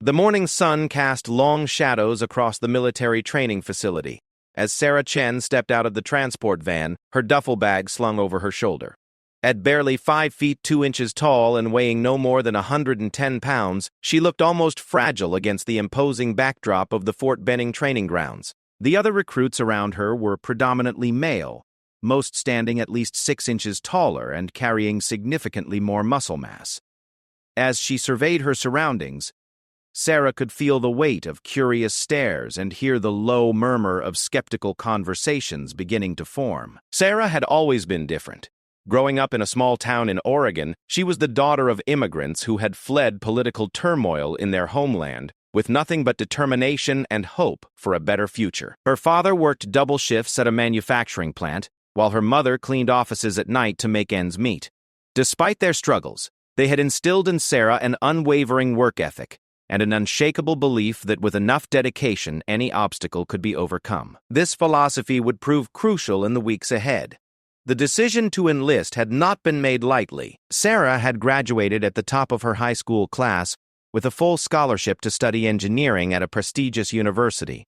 The morning sun cast long shadows across the military training facility as Sarah Chen stepped out of the transport van, her duffel bag slung over her shoulder. At barely 5 feet 2 inches tall and weighing no more than 110 pounds, she looked almost fragile against the imposing backdrop of the Fort Benning training grounds. The other recruits around her were predominantly male, most standing at least 6 inches taller and carrying significantly more muscle mass. As she surveyed her surroundings, Sarah could feel the weight of curious stares and hear the low murmur of skeptical conversations beginning to form. Sarah had always been different. Growing up in a small town in Oregon, she was the daughter of immigrants who had fled political turmoil in their homeland with nothing but determination and hope for a better future. Her father worked double shifts at a manufacturing plant, while her mother cleaned offices at night to make ends meet. Despite their struggles, they had instilled in Sarah an unwavering work ethic and an unshakable belief that with enough dedication, any obstacle could be overcome. This philosophy would prove crucial in the weeks ahead. The decision to enlist had not been made lightly. Sarah had graduated at the top of her high school class with a full scholarship to study engineering at a prestigious university.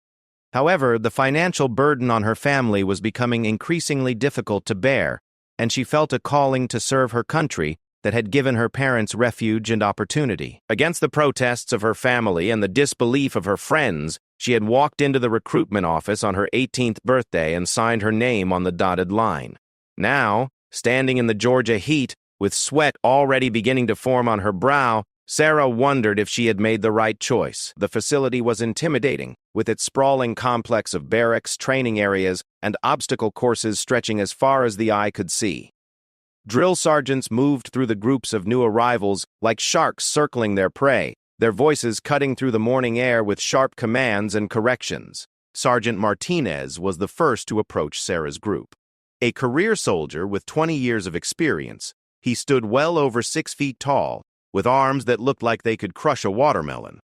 However, the financial burden on her family was becoming increasingly difficult to bear, and she felt a calling to serve her country that had given her parents refuge and opportunity. Against the protests of her family and the disbelief of her friends, she had walked into the recruitment office on her 18th birthday and signed her name on the dotted line. Now, standing in the Georgia heat, with sweat already beginning to form on her brow, Sarah wondered if she had made the right choice. The facility was intimidating, with its sprawling complex of barracks, training areas, and obstacle courses stretching as far as the eye could see. Drill sergeants moved through the groups of new arrivals like sharks circling their prey, their voices cutting through the morning air with sharp commands and corrections. Sergeant Martinez was the first to approach Sarah's group. A career soldier with 20 years of experience, he stood well over 6 feet tall, with arms that looked like they could crush a watermelon.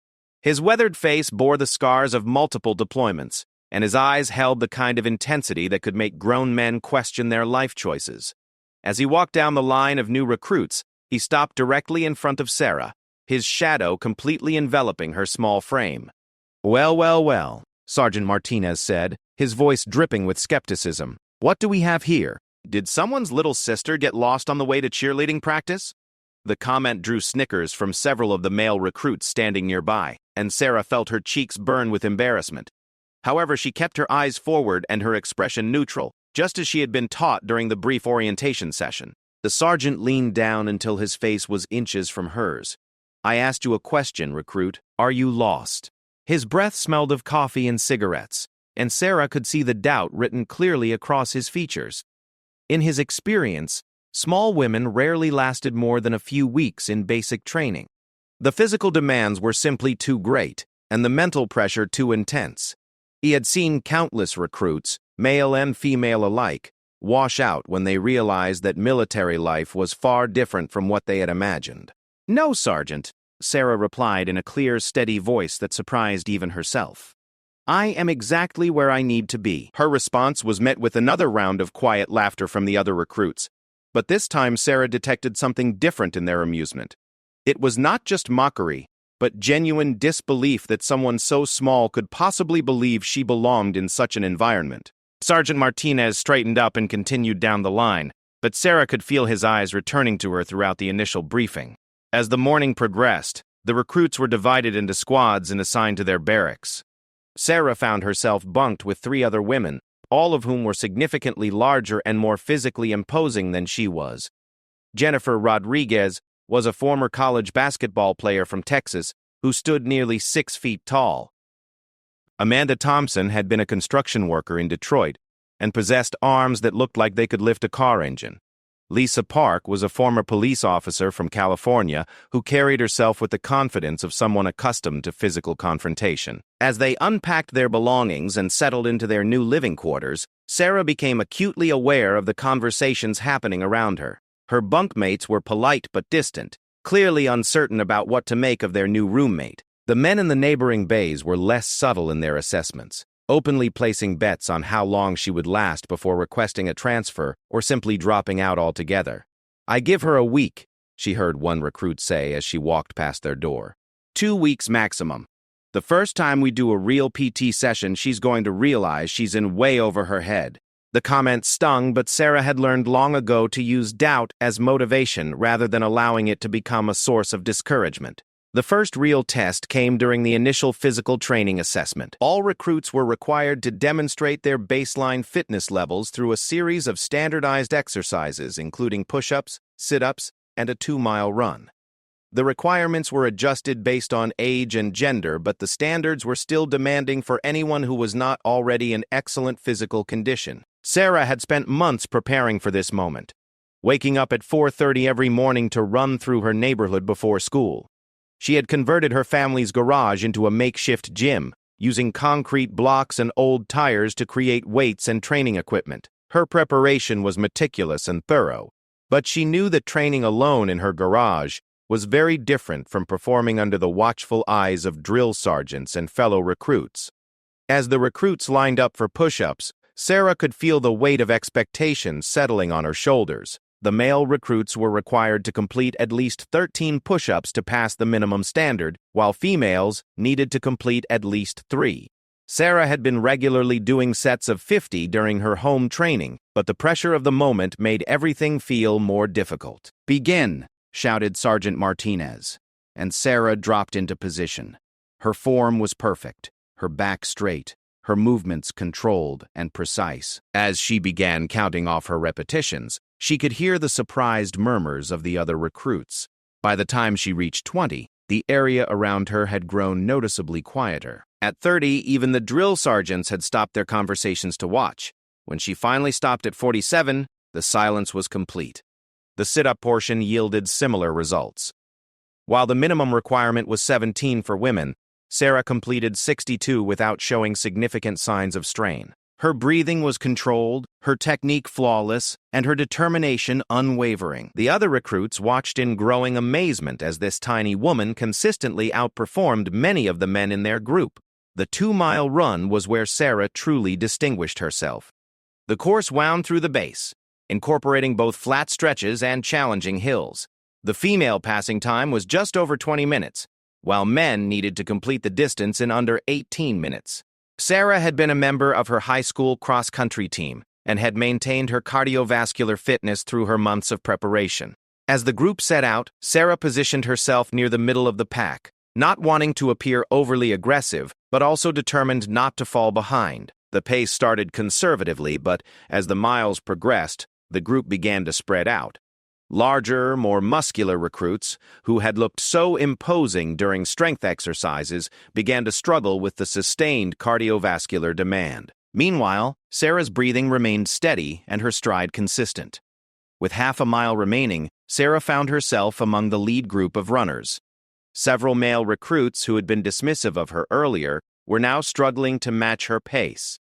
His weathered face bore the scars of multiple deployments, and his eyes held the kind of intensity that could make grown men question their life choices. As he walked down the line of new recruits, he stopped directly in front of Sarah, his shadow completely enveloping her small frame. Well, Sergeant Martinez said, his voice dripping with skepticism. What do we have here? Did someone's little sister get lost on the way to cheerleading practice? The comment drew snickers from several of the male recruits standing nearby, and Sarah felt her cheeks burn with embarrassment. However, she kept her eyes forward and her expression neutral, just as she had been taught during the brief orientation session. The sergeant leaned down until his face was inches from hers. I asked you a question, recruit. Are you lost? His breath smelled of coffee and cigarettes, and Sarah could see the doubt written clearly across his features. In his experience, small women rarely lasted more than a few weeks in basic training. The physical demands were simply too great, and the mental pressure too intense. He had seen countless recruits, male and female alike, wash out when they realized that military life was far different from what they had imagined. No, Sergeant, Sarah replied in a clear, steady voice that surprised even herself. I am exactly where I need to be. Her response was met with another round of quiet laughter from the other recruits, but this time Sarah detected something different in their amusement. It was not just mockery, but genuine disbelief that someone so small could possibly believe she belonged in such an environment. Sergeant Martinez straightened up and continued down the line, but Sarah could feel his eyes returning to her throughout the initial briefing. As the morning progressed, the recruits were divided into squads and assigned to their barracks. Sarah found herself bunked with 3 other women, all of whom were significantly larger and more physically imposing than she was. Jennifer Rodriguez was a former college basketball player from Texas who stood nearly 6 feet tall. Amanda Thompson had been a construction worker in Detroit and possessed arms that looked like they could lift a car engine. Lisa Park was a former police officer from California who carried herself with the confidence of someone accustomed to physical confrontation. As they unpacked their belongings and settled into their new living quarters, Sarah became acutely aware of the conversations happening around her. Her bunkmates were polite but distant, clearly uncertain about what to make of their new roommate. The men in the neighboring bays were less subtle in their assessments, openly placing bets on how long she would last before requesting a transfer or simply dropping out altogether. I give her a week, she heard one recruit say as she walked past their door. 2 weeks maximum. The first time we do a real PT session, she's going to realize she's in way over her head. The comment stung, but Sarah had learned long ago to use doubt as motivation rather than allowing it to become a source of discouragement. The first real test came during the initial physical training assessment. All recruits were required to demonstrate their baseline fitness levels through a series of standardized exercises, including push-ups, sit-ups, and a 2-mile run. The requirements were adjusted based on age and gender, but the standards were still demanding for anyone who was not already in excellent physical condition. Sarah had spent months preparing for this moment, waking up at 4:30 every morning to run through her neighborhood before school. She had converted her family's garage into a makeshift gym, using concrete blocks and old tires to create weights and training equipment. Her preparation was meticulous and thorough, but she knew that training alone in her garage was very different from performing under the watchful eyes of drill sergeants and fellow recruits. As the recruits lined up for push-ups, Sarah could feel the weight of expectations settling on her shoulders. The male recruits were required to complete at least 13 push-ups to pass the minimum standard, while females needed to complete at least 3. Sarah had been regularly doing sets of 50 during her home training, but the pressure of the moment made everything feel more difficult. "Begin!" shouted Sergeant Martinez, and Sarah dropped into position. Her form was perfect, her back straight, her movements controlled and precise. As she began counting off her repetitions, she could hear the surprised murmurs of the other recruits. By the time she reached 20, the area around her had grown noticeably quieter. At 30, even the drill sergeants had stopped their conversations to watch. When she finally stopped at 47, the silence was complete. The sit-up portion yielded similar results. While the minimum requirement was 17 for women, Sarah completed 62 without showing significant signs of strain. Her breathing was controlled, her technique flawless, and her determination unwavering. The other recruits watched in growing amazement as this tiny woman consistently outperformed many of the men in their group. The 2-mile run was where Sarah truly distinguished herself. The course wound through the base, incorporating both flat stretches and challenging hills. The female passing time was just over 20 minutes, while men needed to complete the distance in under 18 minutes. Sarah had been a member of her high school cross-country team and had maintained her cardiovascular fitness through her months of preparation. As the group set out, Sarah positioned herself near the middle of the pack, not wanting to appear overly aggressive, but also determined not to fall behind. The pace started conservatively, but as the miles progressed, the group began to spread out. Larger, more muscular recruits, who had looked so imposing during strength exercises, began to struggle with the sustained cardiovascular demand. Meanwhile, Sarah's breathing remained steady and her stride consistent. With half a mile remaining, Sarah found herself among the lead group of runners. Several male recruits who had been dismissive of her earlier were now struggling to match her pace.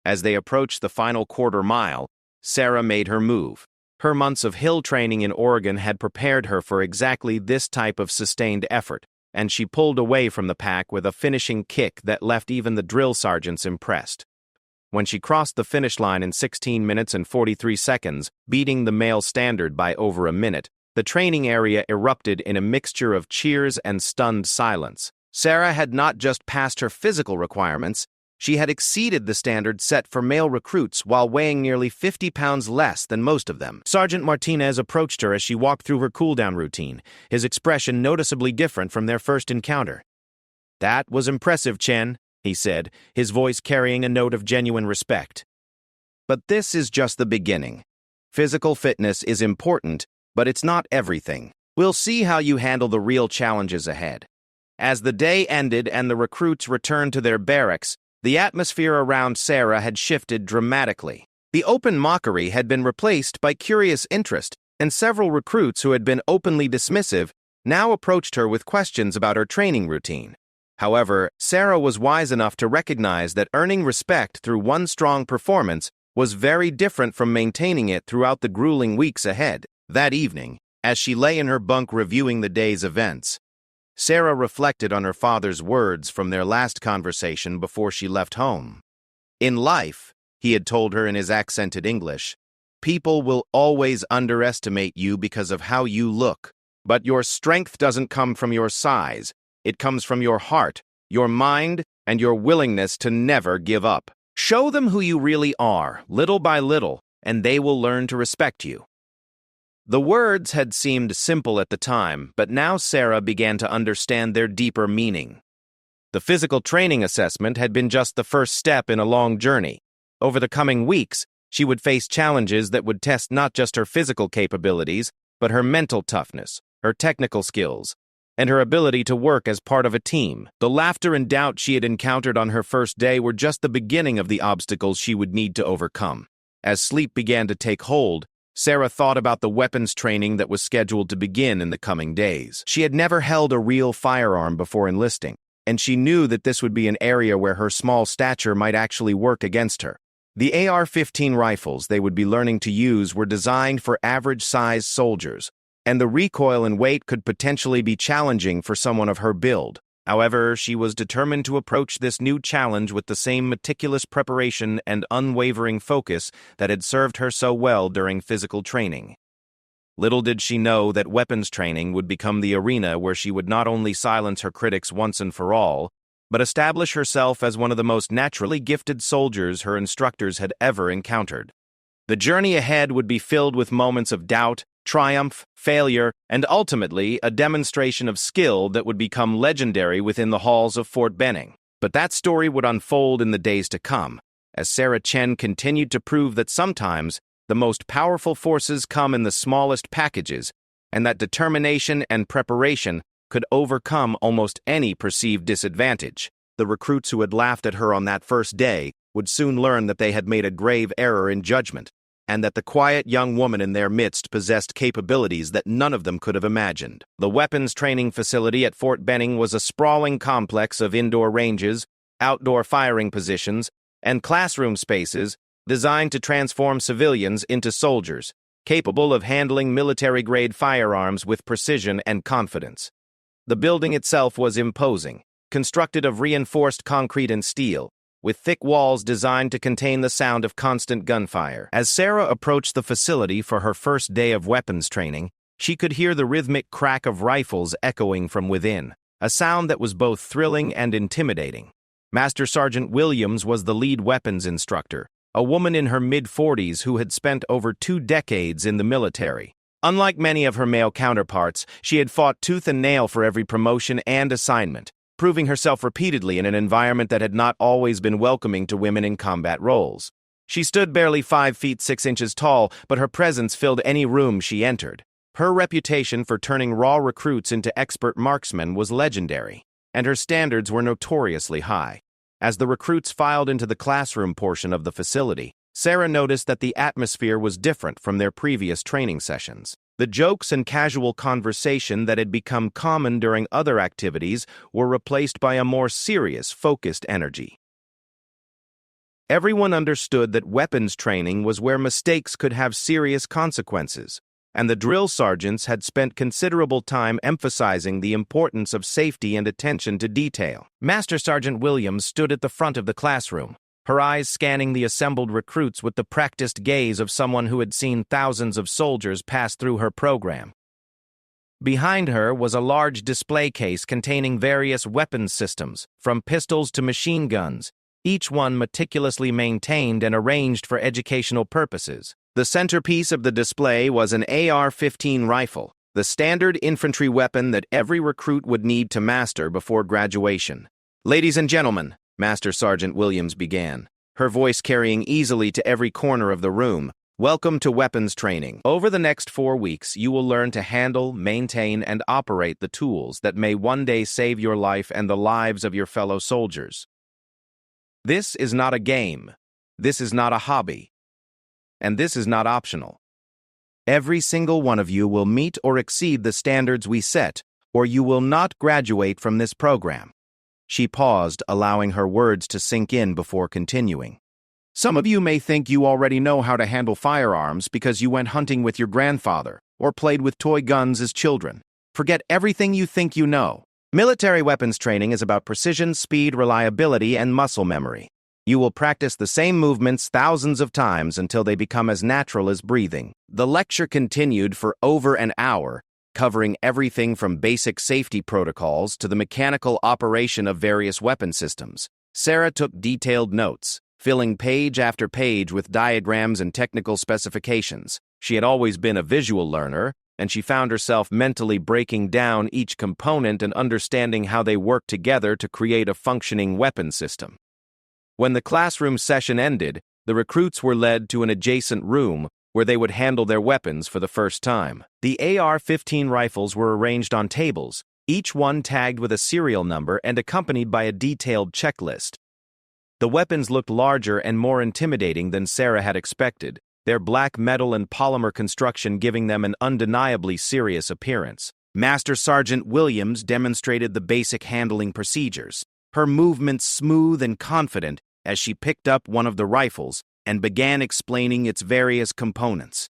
As they approached the final quarter mile, Sarah made her move. Her months of hill training in Oregon had prepared her for exactly this type of sustained effort, and she pulled away from the pack with a finishing kick that left even the drill sergeants impressed. When she crossed the finish line in 16 minutes and 43 seconds, beating the male standard by over a minute, the training area erupted in a mixture of cheers and stunned silence. Sarah had not just passed her physical requirements, she had exceeded the standard set for male recruits while weighing nearly 50 pounds less than most of them. Sergeant Martinez approached her as she walked through her cool-down routine, his expression noticeably different from their first encounter. "That was impressive, Chen," he said, his voice carrying a note of genuine respect. "But this is just the beginning. Physical fitness is important, but it's not everything. We'll see how you handle the real challenges ahead." As the day ended and the recruits returned to their barracks, the atmosphere around Sarah had shifted dramatically. The open mockery had been replaced by curious interest, and several recruits who had been openly dismissive now approached her with questions about her training routine. However, Sarah was wise enough to recognize that earning respect through one strong performance was very different from maintaining it throughout the grueling weeks ahead. That evening, as she lay in her bunk reviewing the day's events, Sarah reflected on her father's words from their last conversation before she left home. "In life," he had told her in his accented English, "people will always underestimate you because of how you look. But your strength doesn't come from your size. It comes from your heart, your mind, and your willingness to never give up. Show them who you really are, little by little, and they will learn to respect you. The words had seemed simple at the time, but now Sarah began to understand their deeper meaning. The physical training assessment had been just the first step in a long journey. Over the coming weeks, she would face challenges that would test not just her physical capabilities, but her mental toughness, her technical skills, and her ability to work as part of a team. The laughter and doubt she had encountered on her first day were just the beginning of the obstacles she would need to overcome. As sleep began to take hold, Sarah thought about the weapons training that was scheduled to begin in the coming days. She had never held a real firearm before enlisting, and she knew that this would be an area where her small stature might actually work against her. The AR-15 rifles they would be learning to use were designed for average-sized soldiers, and the recoil and weight could potentially be challenging for someone of her build. However, she was determined to approach this new challenge with the same meticulous preparation and unwavering focus that had served her so well during physical training. Little did she know that weapons training would become the arena where she would not only silence her critics once and for all, but establish herself as one of the most naturally gifted soldiers her instructors had ever encountered. The journey ahead would be filled with moments of doubt, triumph, failure, and ultimately a demonstration of skill that would become legendary within the halls of Fort Benning. But that story would unfold in the days to come, as Sarah Chen continued to prove that sometimes the most powerful forces come in the smallest packages, and that determination and preparation could overcome almost any perceived disadvantage. The recruits who had laughed at her on that first day would soon learn that they had made a grave error in judgment, and that the quiet young woman in their midst possessed capabilities that none of them could have imagined. The weapons training facility at Fort Benning was a sprawling complex of indoor ranges, outdoor firing positions, and classroom spaces designed to transform civilians into soldiers, capable of handling military-grade firearms with precision and confidence. The building itself was imposing, constructed of reinforced concrete and steel, with thick walls designed to contain the sound of constant gunfire. As Sarah approached the facility for her first day of weapons training, she could hear the rhythmic crack of rifles echoing from within, a sound that was both thrilling and intimidating. Master Sergeant Williams was the lead weapons instructor, a woman in her mid-40s who had spent over 2 decades in the military. Unlike many of her male counterparts, she had fought tooth and nail for every promotion and assignment, proving herself repeatedly in an environment that had not always been welcoming to women in combat roles. She stood barely 5 feet 6 inches tall, but her presence filled any room she entered. Her reputation for turning raw recruits into expert marksmen was legendary, and her standards were notoriously high. As the recruits filed into the classroom portion of the facility, Sarah noticed that the atmosphere was different from their previous training sessions. The jokes and casual conversation that had become common during other activities were replaced by a more serious, focused energy. Everyone understood that weapons training was where mistakes could have serious consequences, and the drill sergeants had spent considerable time emphasizing the importance of safety and attention to detail. Master Sergeant Williams stood at the front of the classroom, her eyes scanning the assembled recruits with the practiced gaze of someone who had seen thousands of soldiers pass through her program. Behind her was a large display case containing various weapons systems, from pistols to machine guns, each one meticulously maintained and arranged for educational purposes. The centerpiece of the display was an AR-15 rifle, the standard infantry weapon that every recruit would need to master before graduation. "Ladies and gentlemen," Master Sergeant Williams began, her voice carrying easily to every corner of the room, "welcome to weapons training. Over the next 4 weeks, you will learn to handle, maintain, and operate the tools that may one day save your life and the lives of your fellow soldiers. This is not a game. This is not a hobby. And this is not optional. Every single one of you will meet or exceed the standards we set, or you will not graduate from this program." She paused, allowing her words to sink in before continuing. "Some of you may think you already know how to handle firearms because you went hunting with your grandfather or played with toy guns as children. Forget everything you think you know. Military weapons training is about precision, speed, reliability, and muscle memory. You will practice the same movements thousands of times until they become as natural as breathing." The lecture continued for over an hour, covering everything from basic safety protocols to the mechanical operation of various weapon systems. Sarah took detailed notes, filling page after page with diagrams and technical specifications. She had always been a visual learner, and she found herself mentally breaking down each component and understanding how they work together to create a functioning weapon system. When the classroom session ended, the recruits were led to an adjacent room where they would handle their weapons for the first time. The AR-15 rifles were arranged on tables, each one tagged with a serial number and accompanied by a detailed checklist. The weapons looked larger and more intimidating than Sarah had expected, their black metal and polymer construction giving them an undeniably serious appearance. Master Sergeant Williams demonstrated the basic handling procedures, her movements smooth and confident as she picked up one of the rifles and began explaining its various components.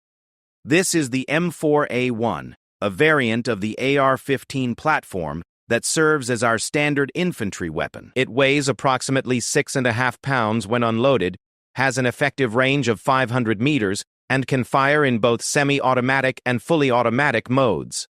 This is the M4A1, a variant of the AR-15 platform that serves as our standard infantry weapon. It weighs approximately 6.5 pounds when unloaded, has an effective range of 500 meters, and can fire in both semi-automatic and fully automatic modes.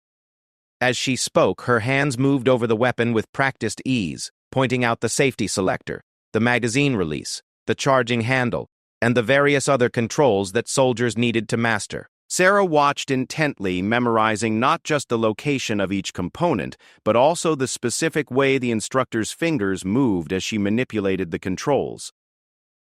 As she spoke, her hands moved over the weapon with practiced ease, pointing out the safety selector, the magazine release, the charging handle, and the various other controls that soldiers needed to master. Sarah watched intently, memorizing not just the location of each component, but also the specific way the instructor's fingers moved as she manipulated the controls.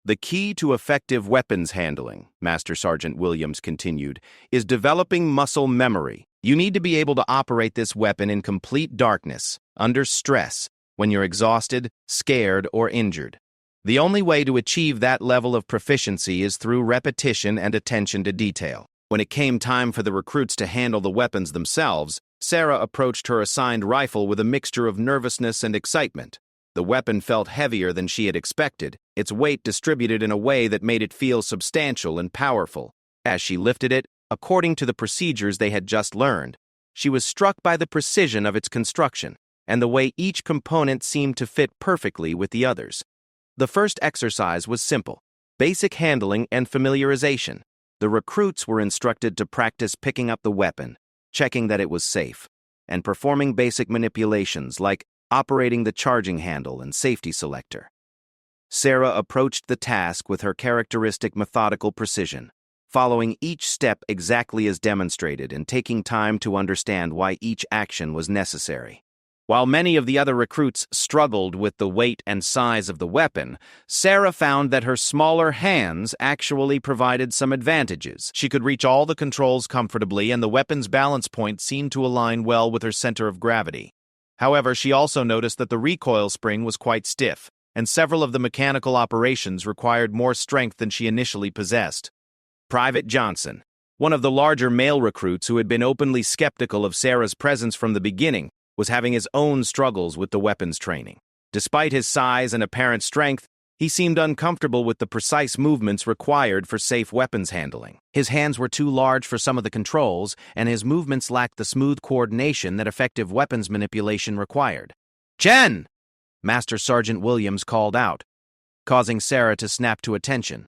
The key to effective weapons handling, Master Sergeant Williams continued, is developing muscle memory. You need to be able to operate this weapon in complete darkness, under stress, when you're exhausted, scared, or injured. The only way to achieve that level of proficiency is through repetition and attention to detail. When it came time for the recruits to handle the weapons themselves, Sarah approached her assigned rifle with a mixture of nervousness and excitement. The weapon felt heavier than she had expected, its weight distributed in a way that made it feel substantial and powerful. As she lifted it, according to the procedures they had just learned, she was struck by the precision of its construction and the way each component seemed to fit perfectly with the others. The first exercise was simple: basic handling and familiarization. The recruits were instructed to practice picking up the weapon, checking that it was safe, and performing basic manipulations like operating the charging handle and safety selector. Sarah approached the task with her characteristic methodical precision, following each step exactly as demonstrated and taking time to understand why each action was necessary. While many of the other recruits struggled with the weight and size of the weapon, Sarah found that her smaller hands actually provided some advantages. She could reach all the controls comfortably, and the weapon's balance point seemed to align well with her center of gravity. However, she also noticed that the recoil spring was quite stiff, and several of the mechanical operations required more strength than she initially possessed. Private Johnson, one of the larger male recruits who had been openly skeptical of Sarah's presence from the beginning, was having his own struggles with the weapons training. Despite his size and apparent strength, he seemed uncomfortable with the precise movements required for safe weapons handling. His hands were too large for some of the controls, and his movements lacked the smooth coordination that effective weapons manipulation required. "Chen!" Master Sergeant Williams called out, causing Sarah to snap to attention.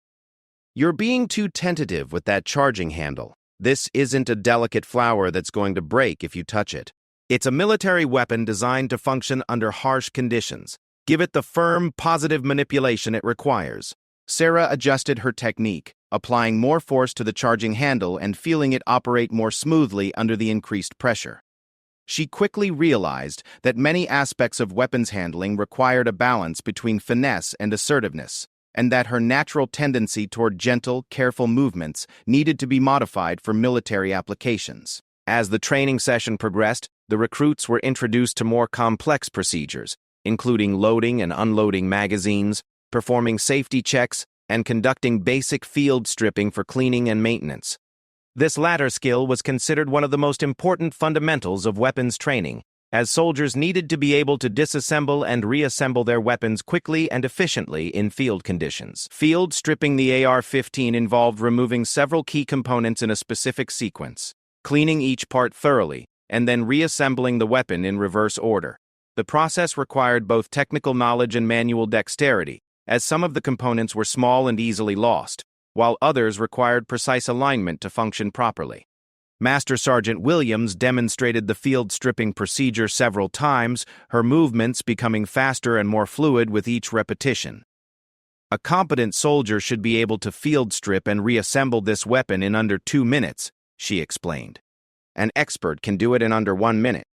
"You're being too tentative with that charging handle. This isn't a delicate flower that's going to break if you touch it. It's a military weapon designed to function under harsh conditions. Give it the firm, positive manipulation it requires." Sarah adjusted her technique, applying more force to the charging handle and feeling it operate more smoothly under the increased pressure. She quickly realized that many aspects of weapons handling required a balance between finesse and assertiveness, and that her natural tendency toward gentle, careful movements needed to be modified for military applications. As the training session progressed, the recruits were introduced to more complex procedures, including loading and unloading magazines, performing safety checks, and conducting basic field stripping for cleaning and maintenance. This latter skill was considered one of the most important fundamentals of weapons training, as soldiers needed to be able to disassemble and reassemble their weapons quickly and efficiently in field conditions. Field stripping the AR-15 involved removing several key components in a specific sequence, cleaning each part thoroughly, and then reassembling the weapon in reverse order. The process required both technical knowledge and manual dexterity, as some of the components were small and easily lost, while others required precise alignment to function properly. Master Sergeant Williams demonstrated the field stripping procedure several times, her movements becoming faster and more fluid with each repetition. A competent soldier should be able to field strip and reassemble this weapon in under 2 minutes, she explained. An expert can do it in under 1 minute.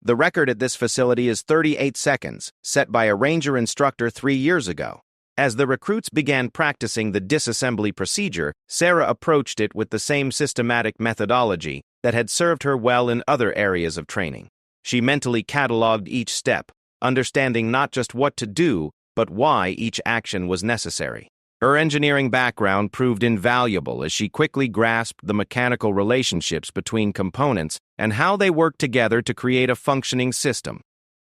The record at this facility is 38 seconds, set by a Ranger instructor 3 years ago. As the recruits began practicing the disassembly procedure, Sarah approached it with the same systematic methodology that had served her well in other areas of training. She mentally cataloged each step, understanding not just what to do, but why each action was necessary. Her engineering background proved invaluable as she quickly grasped the mechanical relationships between components and how they worked together to create a functioning system.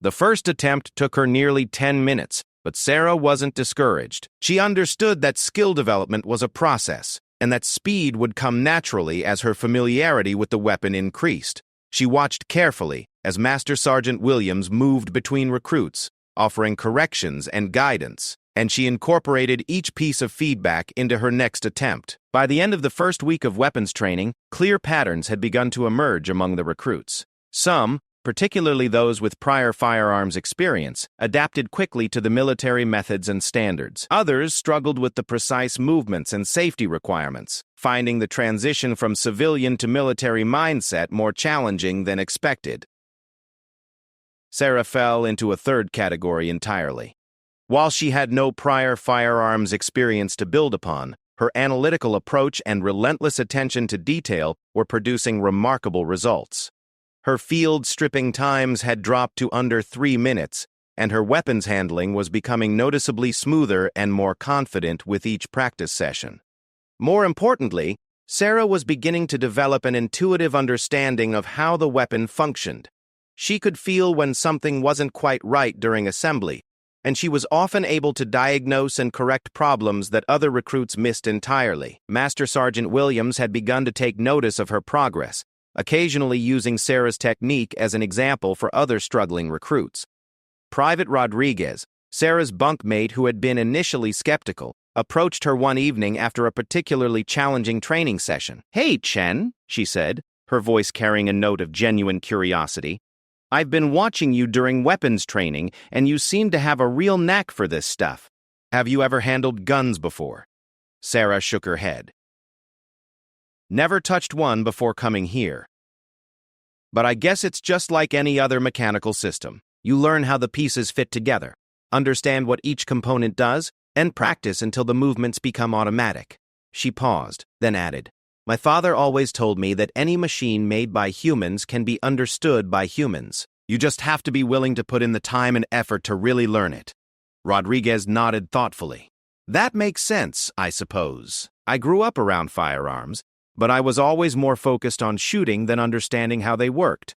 The first attempt took her nearly 10 minutes, but Sarah wasn't discouraged. She understood that skill development was a process, and that speed would come naturally as her familiarity with the weapon increased. She watched carefully as Master Sergeant Williams moved between recruits, offering corrections and guidance, and she incorporated each piece of feedback into her next attempt. By the end of the first week of weapons training, clear patterns had begun to emerge among the recruits. Some, particularly those with prior firearms experience, adapted quickly to the military methods and standards. Others struggled with the precise movements and safety requirements, finding the transition from civilian to military mindset more challenging than expected. Sarah fell into a third category entirely. While she had no prior firearms experience to build upon, her analytical approach and relentless attention to detail were producing remarkable results. Her field stripping times had dropped to under 3 minutes, and her weapons handling was becoming noticeably smoother and more confident with each practice session. More importantly, Sarah was beginning to develop an intuitive understanding of how the weapon functioned. She could feel when something wasn't quite right during assembly, and she was often able to diagnose and correct problems that other recruits missed entirely. Master Sergeant Williams had begun to take notice of her progress, occasionally using Sarah's technique as an example for other struggling recruits. Private Rodriguez, Sarah's bunkmate who had been initially skeptical, approached her one evening after a particularly challenging training session. "Hey, Chen," she said, her voice carrying a note of genuine curiosity. "I've been watching you during weapons training, and you seem to have a real knack for this stuff. Have you ever handled guns before?" Sarah shook her head. "Never touched one before coming here. But I guess it's just like any other mechanical system. You learn how the pieces fit together, understand what each component does, and practice until the movements become automatic." She paused, then added, "My father always told me that any machine made by humans can be understood by humans. You just have to be willing to put in the time and effort to really learn it." Rodriguez nodded thoughtfully. "That makes sense, I suppose. I grew up around firearms, but I was always more focused on shooting than understanding how they worked.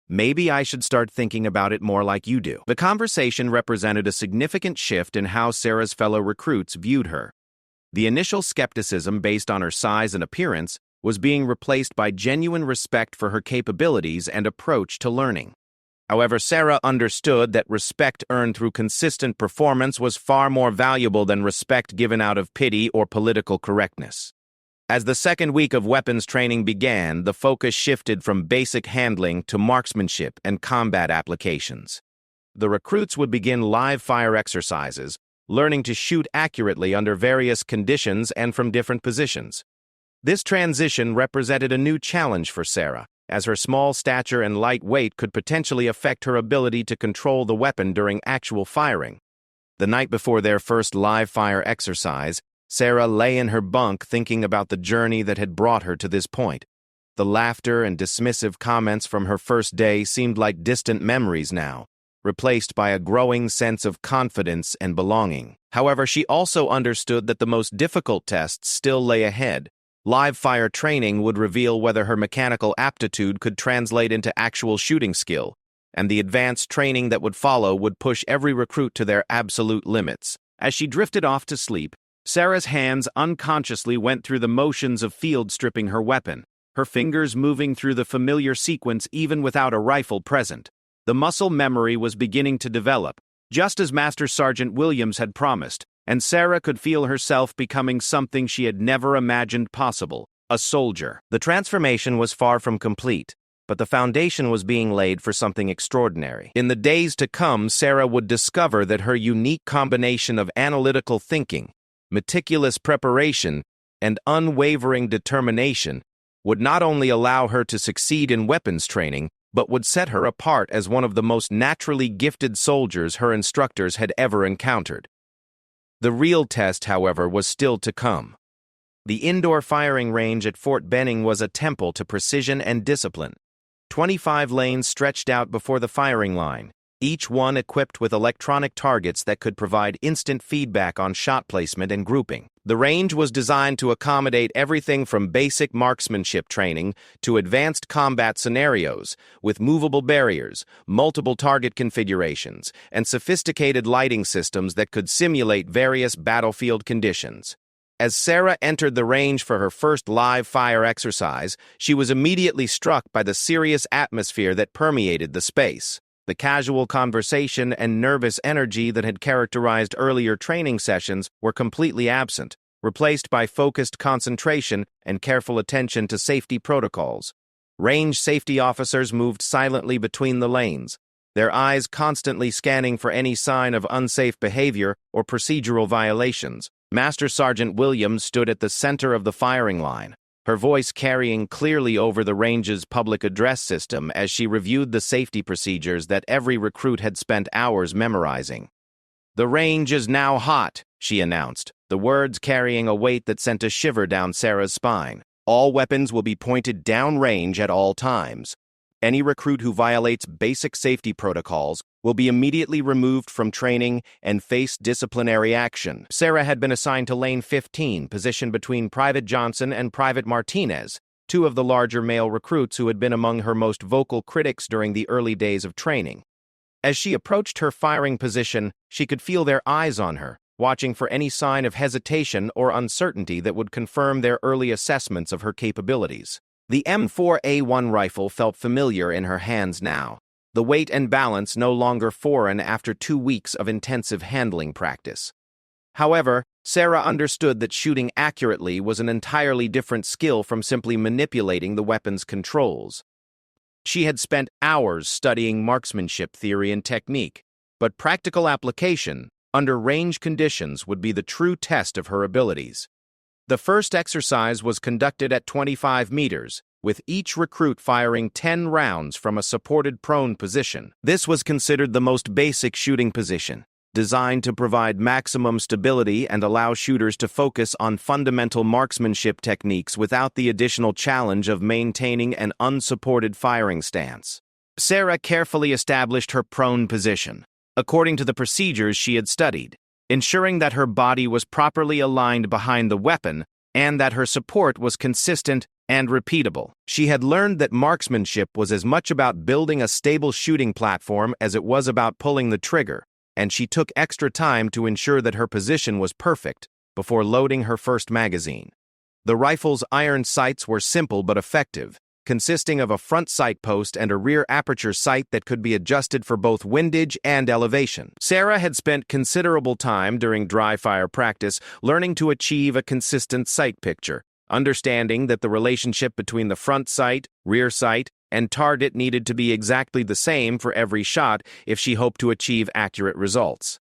Maybe I should start thinking about it more like you do." The conversation represented a significant shift in how Sarah's fellow recruits viewed her. The initial skepticism based on her size and appearance was being replaced by genuine respect for her capabilities and approach to learning. However, Sarah understood that respect earned through consistent performance was far more valuable than respect given out of pity or political correctness. As the second week of weapons training began, the focus shifted from basic handling to marksmanship and combat applications. The recruits would begin live fire exercises, learning to shoot accurately under various conditions and from different positions. This transition represented a new challenge for Sarah, as her small stature and light weight could potentially affect her ability to control the weapon during actual firing. The night before their first live fire exercise, Sarah lay in her bunk thinking about the journey that had brought her to this point. The laughter and dismissive comments from her first day seemed like distant memories now, replaced by a growing sense of confidence and belonging. However, she also understood that the most difficult tests still lay ahead. Live fire training would reveal whether her mechanical aptitude could translate into actual shooting skill, and the advanced training that would follow would push every recruit to their absolute limits. As she drifted off to sleep, Sarah's hands unconsciously went through the motions of field stripping her weapon, her fingers moving through the familiar sequence even without a rifle present. The muscle memory was beginning to develop, just as Master Sergeant Williams had promised, and Sarah could feel herself becoming something she had never imagined possible, a a soldier. The transformation was far from complete, but the foundation was being laid for something extraordinary. In the days to come, Sarah would discover that her unique combination of analytical thinking, meticulous preparation, and unwavering determination would not only allow her to succeed in weapons training, but would set her apart as one of the most naturally gifted soldiers her instructors had ever encountered. The real test, however, was still to come. The indoor firing range at Fort Benning was a temple to precision and discipline. 25 lanes stretched out before the firing line, each one equipped with electronic targets that could provide instant feedback on shot placement and grouping. The range was designed to accommodate everything from basic marksmanship training to advanced combat scenarios, with movable barriers, multiple target configurations, and sophisticated lighting systems that could simulate various battlefield conditions. As Sarah entered the range for her first live fire exercise, she was immediately struck by the serious atmosphere that permeated the space. The casual conversation and nervous energy that had characterized earlier training sessions were completely absent, replaced by focused concentration and careful attention to safety protocols. Range safety officers moved silently between the lanes, their eyes constantly scanning for any sign of unsafe behavior or procedural violations. Master Sergeant Williams stood at the center of the firing line, her voice carrying clearly over the range's public address system as she reviewed the safety procedures that every recruit had spent hours memorizing. "The range is now hot," she announced, the words carrying a weight that sent a shiver down Sarah's spine. "All weapons will be pointed downrange at all times. Any recruit who violates basic safety protocols will be immediately removed from training and face disciplinary action." Sarah had been assigned to Lane 15, positioned between Private Johnson and Private Martinez, two of the larger male recruits who had been among her most vocal critics during the early days of training. As she approached her firing position, she could feel their eyes on her, watching for any sign of hesitation or uncertainty that would confirm their early assessments of her capabilities. The M4A1 rifle felt familiar in her hands now, the weight and balance no longer foreign after 2 weeks of intensive handling practice. However, Sarah understood that shooting accurately was an entirely different skill from simply manipulating the weapon's controls. She had spent hours studying marksmanship theory and technique, but practical application, under range conditions, would be the true test of her abilities. The first exercise was conducted at 25 meters, with each recruit firing 10 rounds from a supported prone position. This was considered the most basic shooting position, designed to provide maximum stability and allow shooters to focus on fundamental marksmanship techniques without the additional challenge of maintaining an unsupported firing stance. Sarah carefully established her prone position, according to the procedures she had studied, ensuring that her body was properly aligned behind the weapon and that her support was consistent and repeatable. She had learned that marksmanship was as much about building a stable shooting platform as it was about pulling the trigger, and she took extra time to ensure that her position was perfect before loading her first magazine. The rifle's iron sights were simple but effective, consisting of a front sight post and a rear aperture sight that could be adjusted for both windage and elevation. Sarah had spent considerable time during dry fire practice learning to achieve a consistent sight picture, understanding that the relationship between the front sight, rear sight, and target needed to be exactly the same for every shot if she hoped to achieve accurate results.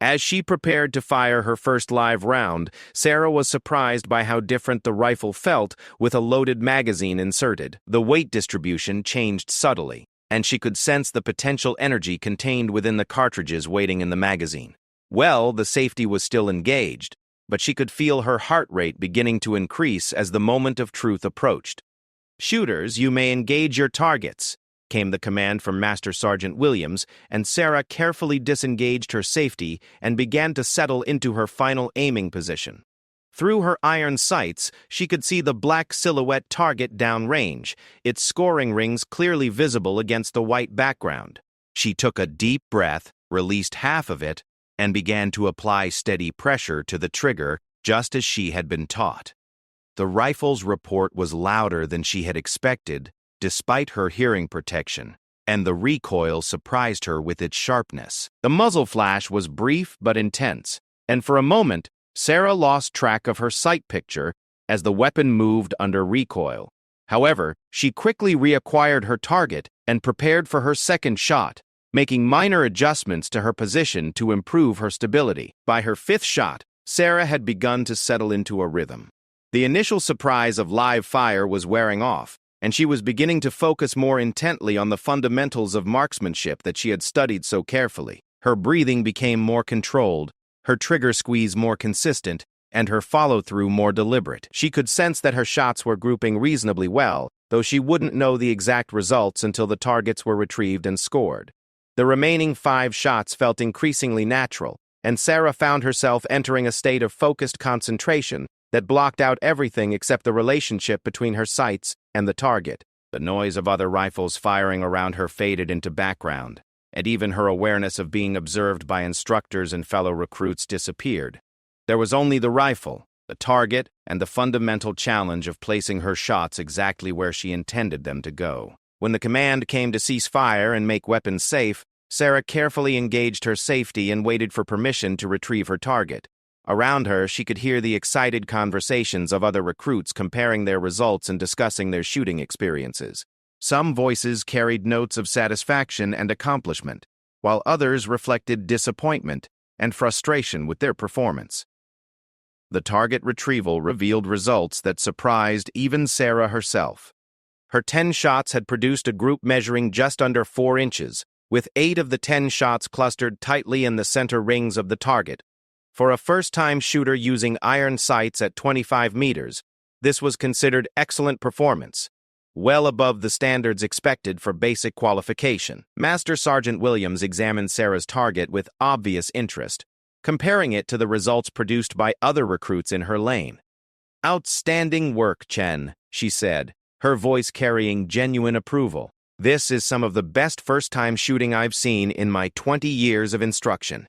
As she prepared to fire her first live round, Sarah was surprised by how different the rifle felt with a loaded magazine inserted. The weight distribution changed subtly, and she could sense the potential energy contained within the cartridges waiting in the magazine. Well, the safety was still engaged, but she could feel her heart rate beginning to increase as the moment of truth approached. "Shooters, you may engage your targets," came the command from Master Sergeant Williams, and Sarah carefully disengaged her safety and began to settle into her final aiming position. Through her iron sights, she could see the black silhouette target downrange, its scoring rings clearly visible against the white background. She took a deep breath, released half of it, and began to apply steady pressure to the trigger, just as she had been taught. The rifle's report was louder than she had expected, despite her hearing protection, and the recoil surprised her with its sharpness. The muzzle flash was brief but intense, and for a moment, Sarah lost track of her sight picture as the weapon moved under recoil. However, she quickly reacquired her target and prepared for her second shot, making minor adjustments to her position to improve her stability. By her fifth shot, Sarah had begun to settle into a rhythm. The initial surprise of live fire was wearing off, and she was beginning to focus more intently on the fundamentals of marksmanship that she had studied so carefully. Her breathing became more controlled, her trigger squeeze more consistent, and her follow-through more deliberate. She could sense that her shots were grouping reasonably well, though she wouldn't know the exact results until the targets were retrieved and scored. The remaining 5 shots felt increasingly natural, and Sarah found herself entering a state of focused concentration that blocked out everything except the relationship between her sights and the target. The noise of other rifles firing around her faded into background, and even her awareness of being observed by instructors and fellow recruits disappeared. There was only the rifle, the target, and the fundamental challenge of placing her shots exactly where she intended them to go. When the command came to cease fire and make weapons safe, Sarah carefully engaged her safety and waited for permission to retrieve her target. Around her, she could hear the excited conversations of other recruits comparing their results and discussing their shooting experiences. Some voices carried notes of satisfaction and accomplishment, while others reflected disappointment and frustration with their performance. The target retrieval revealed results that surprised even Sarah herself. Her 10 shots had produced a group measuring just under 4 inches, with 8 of the 10 shots clustered tightly in the center rings of the target. For a first-time shooter using iron sights at 25 meters, this was considered excellent performance, well above the standards expected for basic qualification. Master Sergeant Williams examined Sarah's target with obvious interest, comparing it to the results produced by other recruits in her lane. "Outstanding work, Chen," she said, her voice carrying genuine approval. "This is some of the best first-time shooting I've seen in my 20 years of instruction.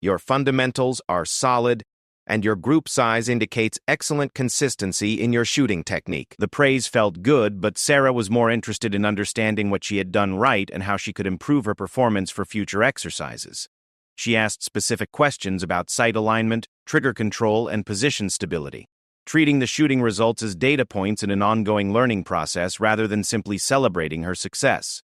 Your fundamentals are solid, and your group size indicates excellent consistency in your shooting technique." The praise felt good, but Sarah was more interested in understanding what she had done right and how she could improve her performance for future exercises. She asked specific questions about sight alignment, trigger control, and position stability, treating the shooting results as data points in an ongoing learning process rather than simply celebrating her success.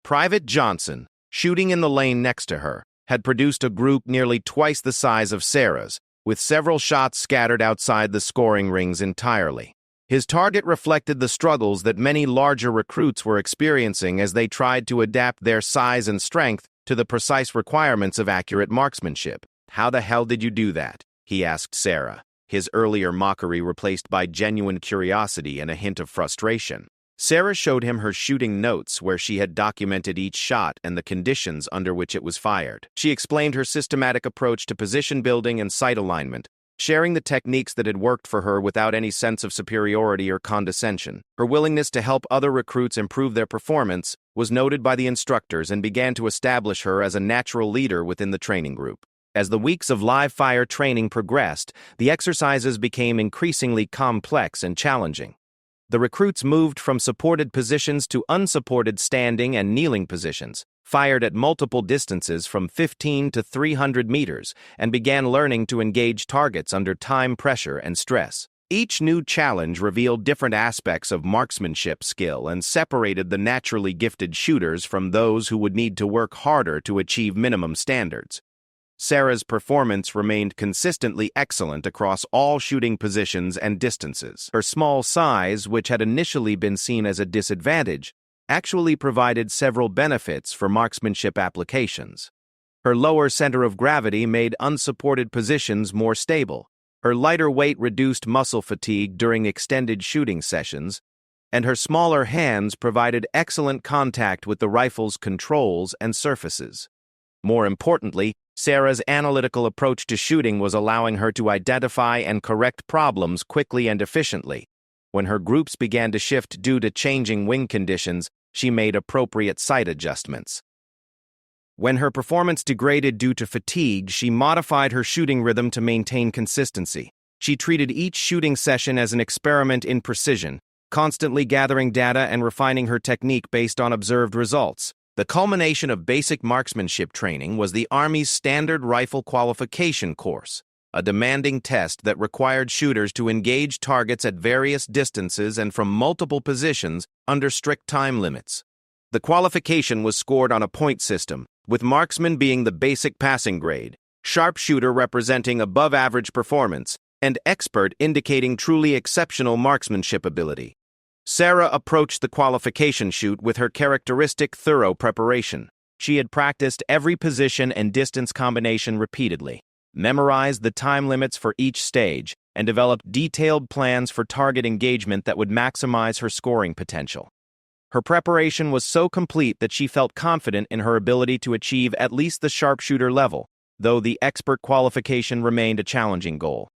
Private Johnson, shooting in the lane next to her, had produced a group nearly twice the size of Sarah's, with several shots scattered outside the scoring rings entirely. His target reflected the struggles that many larger recruits were experiencing as they tried to adapt their size and strength to the precise requirements of accurate marksmanship. "How the hell did you do that?" he asked Sarah, his earlier mockery replaced by genuine curiosity and a hint of frustration. Sarah showed him her shooting notes where she had documented each shot and the conditions under which it was fired. She explained her systematic approach to position building and sight alignment, sharing the techniques that had worked for her without any sense of superiority or condescension. Her willingness to help other recruits improve their performance was noted by the instructors and began to establish her as a natural leader within the training group. As the weeks of live fire training progressed, the exercises became increasingly complex and challenging. The recruits moved from supported positions to unsupported standing and kneeling positions, fired at multiple distances from 15 to 300 meters, and began learning to engage targets under time pressure and stress. Each new challenge revealed different aspects of marksmanship skill and separated the naturally gifted shooters from those who would need to work harder to achieve minimum standards. Sarah's performance remained consistently excellent across all shooting positions and distances. Her small size, which had initially been seen as a disadvantage, actually provided several benefits for marksmanship applications. Her lower center of gravity made unsupported positions more stable. Her lighter weight reduced muscle fatigue during extended shooting sessions, and her smaller hands provided excellent contact with the rifle's controls and surfaces. More importantly, Sarah's analytical approach to shooting was allowing her to identify and correct problems quickly and efficiently. When her groups began to shift due to changing wind conditions, she made appropriate sight adjustments. When her performance degraded due to fatigue, she modified her shooting rhythm to maintain consistency. She treated each shooting session as an experiment in precision, constantly gathering data and refining her technique based on observed results. The culmination of basic marksmanship training was the Army's standard rifle qualification course, a demanding test that required shooters to engage targets at various distances and from multiple positions under strict time limits. The qualification was scored on a point system, with marksman being the basic passing grade, sharpshooter representing above-average performance, and expert indicating truly exceptional marksmanship ability. Sarah approached the qualification shoot with her characteristic thorough preparation. She had practiced every position and distance combination repeatedly, memorized the time limits for each stage, and developed detailed plans for target engagement that would maximize her scoring potential. Her preparation was so complete that she felt confident in her ability to achieve at least the sharpshooter level, though the expert qualification remained a challenging goal.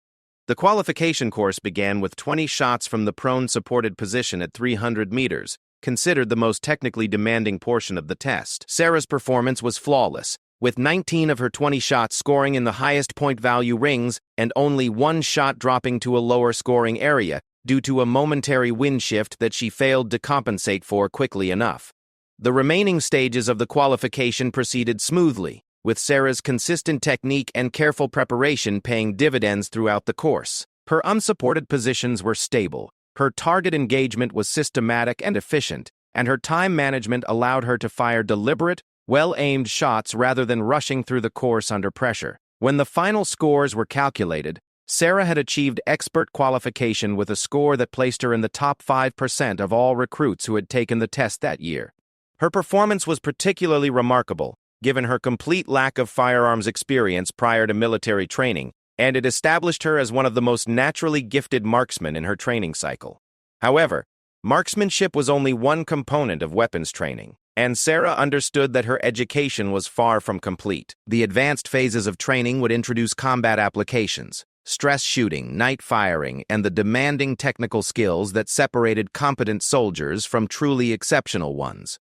The qualification course began with 20 shots from the prone-supported position at 300 meters, considered the most technically demanding portion of the test. Sarah's performance was flawless, with 19 of her 20 shots scoring in the highest point value rings and only one shot dropping to a lower scoring area due to a momentary wind shift that she failed to compensate for quickly enough. The remaining stages of the qualification proceeded smoothly, with Sarah's consistent technique and careful preparation paying dividends throughout the course. Her unsupported positions were stable, her target engagement was systematic and efficient, and her time management allowed her to fire deliberate, well-aimed shots rather than rushing through the course under pressure. When the final scores were calculated, Sarah had achieved expert qualification with a score that placed her in the top 5% of all recruits who had taken the test that year. Her performance was particularly remarkable, given her complete lack of firearms experience prior to military training, and it established her as one of the most naturally gifted marksmen in her training cycle. However, marksmanship was only one component of weapons training, and Sarah understood that her education was far from complete. The advanced phases of training would introduce combat applications, stress shooting, night firing, and the demanding technical skills that separated competent soldiers from truly exceptional ones.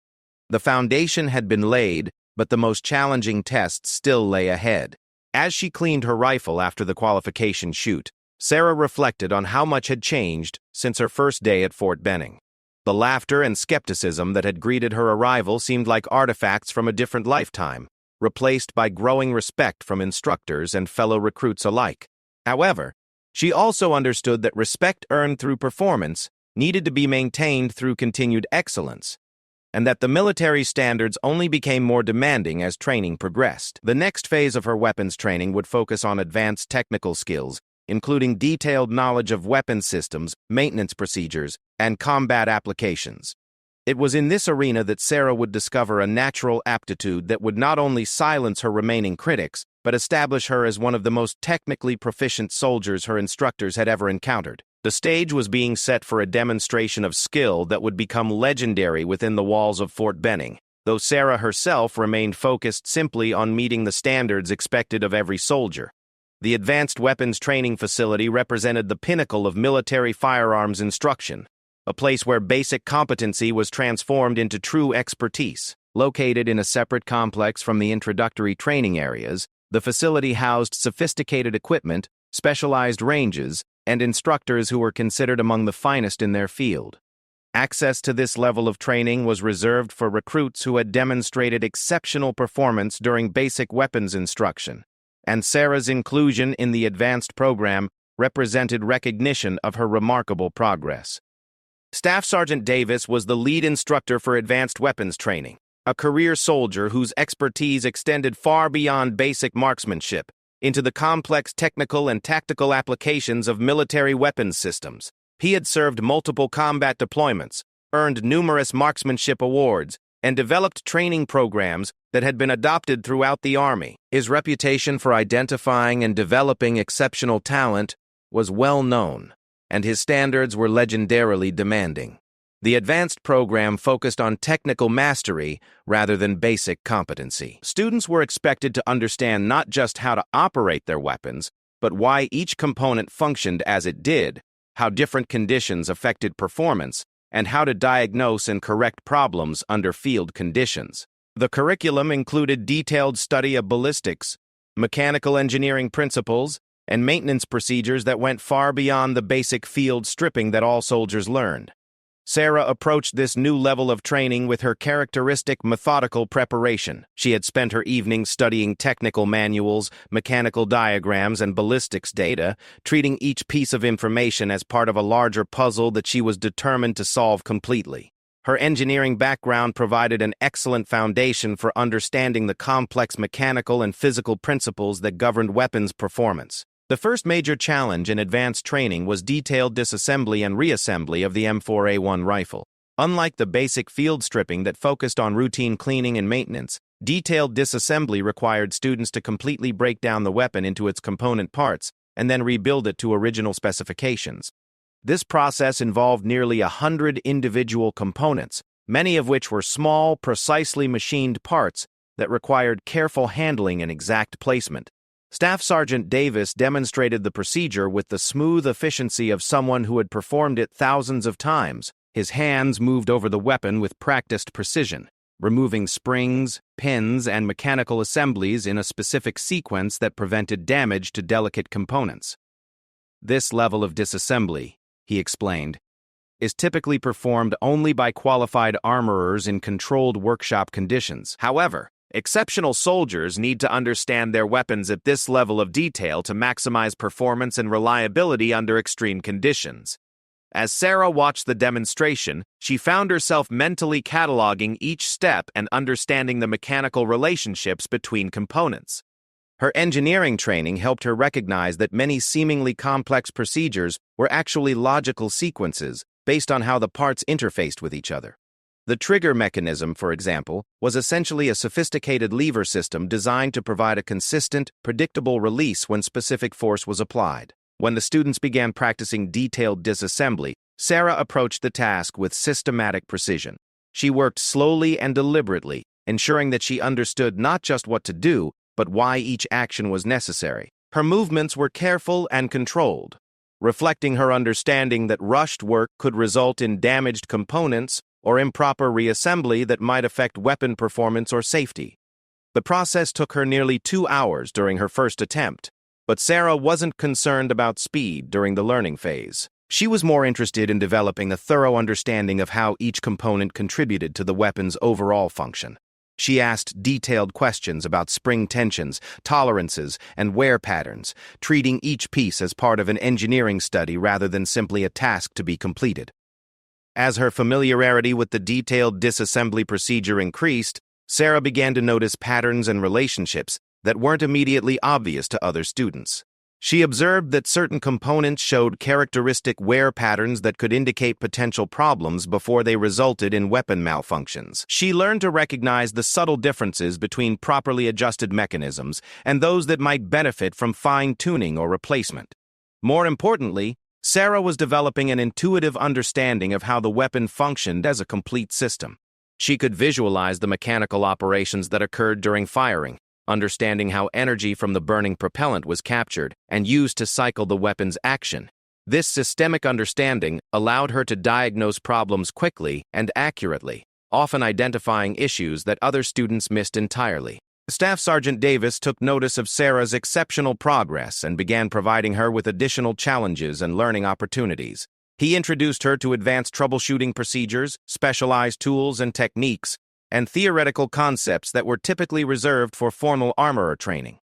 The foundation had been laid, but the most challenging tests still lay ahead. As she cleaned her rifle after the qualification shoot, Sarah reflected on how much had changed since her first day at Fort Benning. The laughter and skepticism that had greeted her arrival seemed like artifacts from a different lifetime, replaced by growing respect from instructors and fellow recruits alike. However, she also understood that respect earned through performance needed to be maintained through continued excellence, and that the military standards only became more demanding as training progressed. The next phase of her weapons training would focus on advanced technical skills, including detailed knowledge of weapons systems, maintenance procedures, and combat applications. It was in this arena that Sarah would discover a natural aptitude that would not only silence her remaining critics, but establish her as one of the most technically proficient soldiers her instructors had ever encountered. The stage was being set for a demonstration of skill that would become legendary within the walls of Fort Benning, though Sarah herself remained focused simply on meeting the standards expected of every soldier. The Advanced Weapons Training Facility represented the pinnacle of military firearms instruction, a place where basic competency was transformed into true expertise. Located in a separate complex from the introductory training areas, the facility housed sophisticated equipment, specialized ranges, and instructors who were considered among the finest in their field. Access to this level of training was reserved for recruits who had demonstrated exceptional performance during basic weapons instruction, and Sarah's inclusion in the advanced program represented recognition of her remarkable progress. Staff Sergeant Davis was the lead instructor for advanced weapons training, a career soldier whose expertise extended far beyond basic marksmanship into the complex technical and tactical applications of military weapons systems. He had served multiple combat deployments, earned numerous marksmanship awards, and developed training programs that had been adopted throughout the Army. His reputation for identifying and developing exceptional talent was well known, and his standards were legendarily demanding. The advanced program focused on technical mastery rather than basic competency. Students were expected to understand not just how to operate their weapons, but why each component functioned as it did, how different conditions affected performance, and how to diagnose and correct problems under field conditions. The curriculum included detailed study of ballistics, mechanical engineering principles, and maintenance procedures that went far beyond the basic field stripping that all soldiers learned. Sarah approached this new level of training with her characteristic methodical preparation. She had spent her evenings studying technical manuals, mechanical diagrams, and ballistics data, treating each piece of information as part of a larger puzzle that she was determined to solve completely. Her engineering background provided an excellent foundation for understanding the complex mechanical and physical principles that governed weapons performance. The first major challenge in advanced training was detailed disassembly and reassembly of the M4A1 rifle. Unlike the basic field stripping that focused on routine cleaning and maintenance, detailed disassembly required students to completely break down the weapon into its component parts and then rebuild it to original specifications. This process involved nearly 100 individual components, many of which were small, precisely machined parts that required careful handling and exact placement. Staff Sergeant Davis demonstrated the procedure with the smooth efficiency of someone who had performed it thousands of times. His hands moved over the weapon with practiced precision, removing springs, pins, and mechanical assemblies in a specific sequence that prevented damage to delicate components. This level of disassembly, he explained, is typically performed only by qualified armorers in controlled workshop conditions. However, exceptional soldiers need to understand their weapons at this level of detail to maximize performance and reliability under extreme conditions. As Sarah watched the demonstration, she found herself mentally cataloging each step and understanding the mechanical relationships between components. Her engineering training helped her recognize that many seemingly complex procedures were actually logical sequences based on how the parts interfaced with each other. The trigger mechanism, for example, was essentially a sophisticated lever system designed to provide a consistent, predictable release when specific force was applied. When the students began practicing detailed disassembly, Sarah approached the task with systematic precision. She worked slowly and deliberately, ensuring that she understood not just what to do, but why each action was necessary. Her movements were careful and controlled, reflecting her understanding that rushed work could result in damaged components or improper reassembly that might affect weapon performance or safety. The process took her nearly 2 hours during her first attempt, but Sarah wasn't concerned about speed during the learning phase. She was more interested in developing a thorough understanding of how each component contributed to the weapon's overall function. She asked detailed questions about spring tensions, tolerances, and wear patterns, treating each piece as part of an engineering study rather than simply a task to be completed. As her familiarity with the detailed disassembly procedure increased, Sarah began to notice patterns and relationships that weren't immediately obvious to other students. She observed that certain components showed characteristic wear patterns that could indicate potential problems before they resulted in weapon malfunctions. She learned to recognize the subtle differences between properly adjusted mechanisms and those that might benefit from fine-tuning or replacement. More importantly, Sarah was developing an intuitive understanding of how the weapon functioned as a complete system. She could visualize the mechanical operations that occurred during firing, understanding how energy from the burning propellant was captured and used to cycle the weapon's action. This systemic understanding allowed her to diagnose problems quickly and accurately, often identifying issues that other students missed entirely. Staff Sergeant Davis took notice of Sarah's exceptional progress and began providing her with additional challenges and learning opportunities. He introduced her to advanced troubleshooting procedures, specialized tools and techniques, and theoretical concepts that were typically reserved for formal armorer training.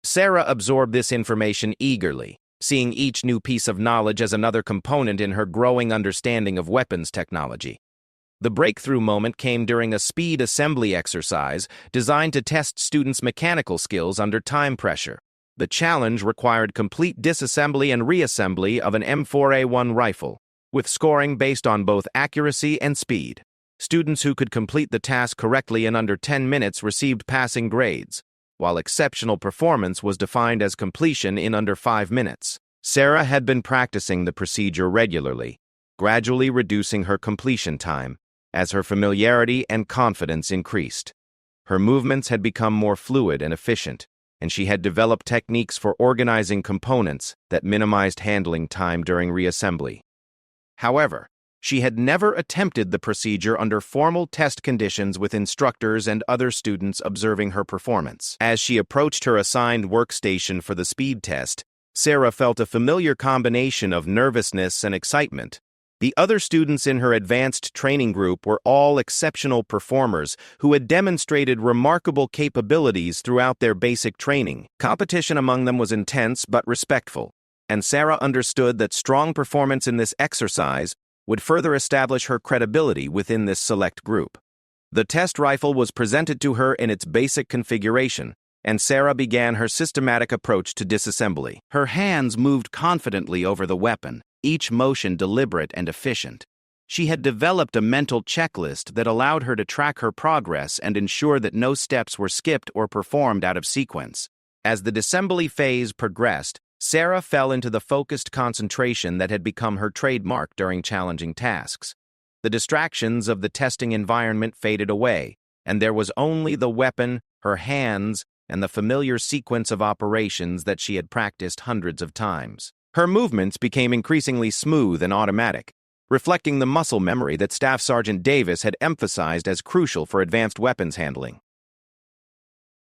Sarah absorbed this information eagerly, seeing each new piece of knowledge as another component in her growing understanding of weapons technology. The breakthrough moment came during a speed assembly exercise designed to test students' mechanical skills under time pressure. The challenge required complete disassembly and reassembly of an M4A1 rifle, with scoring based on both accuracy and speed. Students who could complete the task correctly in under 10 minutes received passing grades, while exceptional performance was defined as completion in under 5 minutes. Sarah had been practicing the procedure regularly, gradually reducing her completion time as her familiarity and confidence increased. Her movements had become more fluid and efficient, and she had developed techniques for organizing components that minimized handling time during reassembly. However, she had never attempted the procedure under formal test conditions with instructors and other students observing her performance. As she approached her assigned workstation for the speed test, Sarah felt a familiar combination of nervousness and excitement, The other students in her advanced training group were all exceptional performers who had demonstrated remarkable capabilities throughout their basic training. Competition among them was intense but respectful, and Sarah understood that strong performance in this exercise would further establish her credibility within this select group. The test rifle was presented to her in its basic configuration, and Sarah began her systematic approach to disassembly. Her hands moved confidently over the weapon, each motion deliberate and efficient. She had developed a mental checklist that allowed her to track her progress and ensure that no steps were skipped or performed out of sequence. As the disassembly phase progressed, Sarah fell into the focused concentration that had become her trademark during challenging tasks. The distractions of the testing environment faded away, and there was only the weapon, her hands, and the familiar sequence of operations that she had practiced hundreds of times. Her movements became increasingly smooth and automatic, reflecting the muscle memory that Staff Sergeant Davis had emphasized as crucial for advanced weapons handling.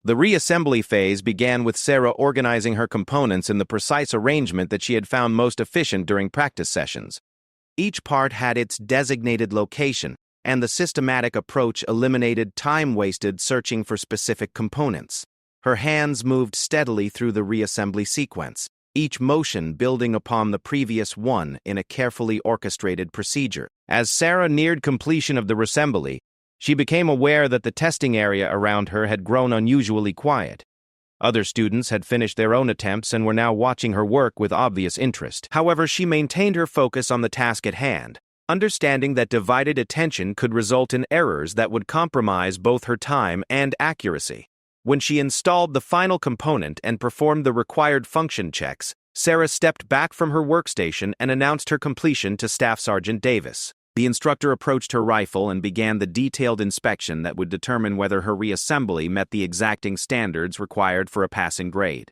The reassembly phase began with Sarah organizing her components in the precise arrangement that she had found most efficient during practice sessions. Each part had its designated location, and the systematic approach eliminated time wasted searching for specific components. Her hands moved steadily through the reassembly sequence, each motion building upon the previous one in a carefully orchestrated procedure. As Sarah neared completion of the reassembly, she became aware that the testing area around her had grown unusually quiet. Other students had finished their own attempts and were now watching her work with obvious interest. However, she maintained her focus on the task at hand, understanding that divided attention could result in errors that would compromise both her time and accuracy. When she installed the final component and performed the required function checks, Sarah stepped back from her workstation and announced her completion to Staff Sergeant Davis. The instructor approached her rifle and began the detailed inspection that would determine whether her reassembly met the exacting standards required for a passing grade.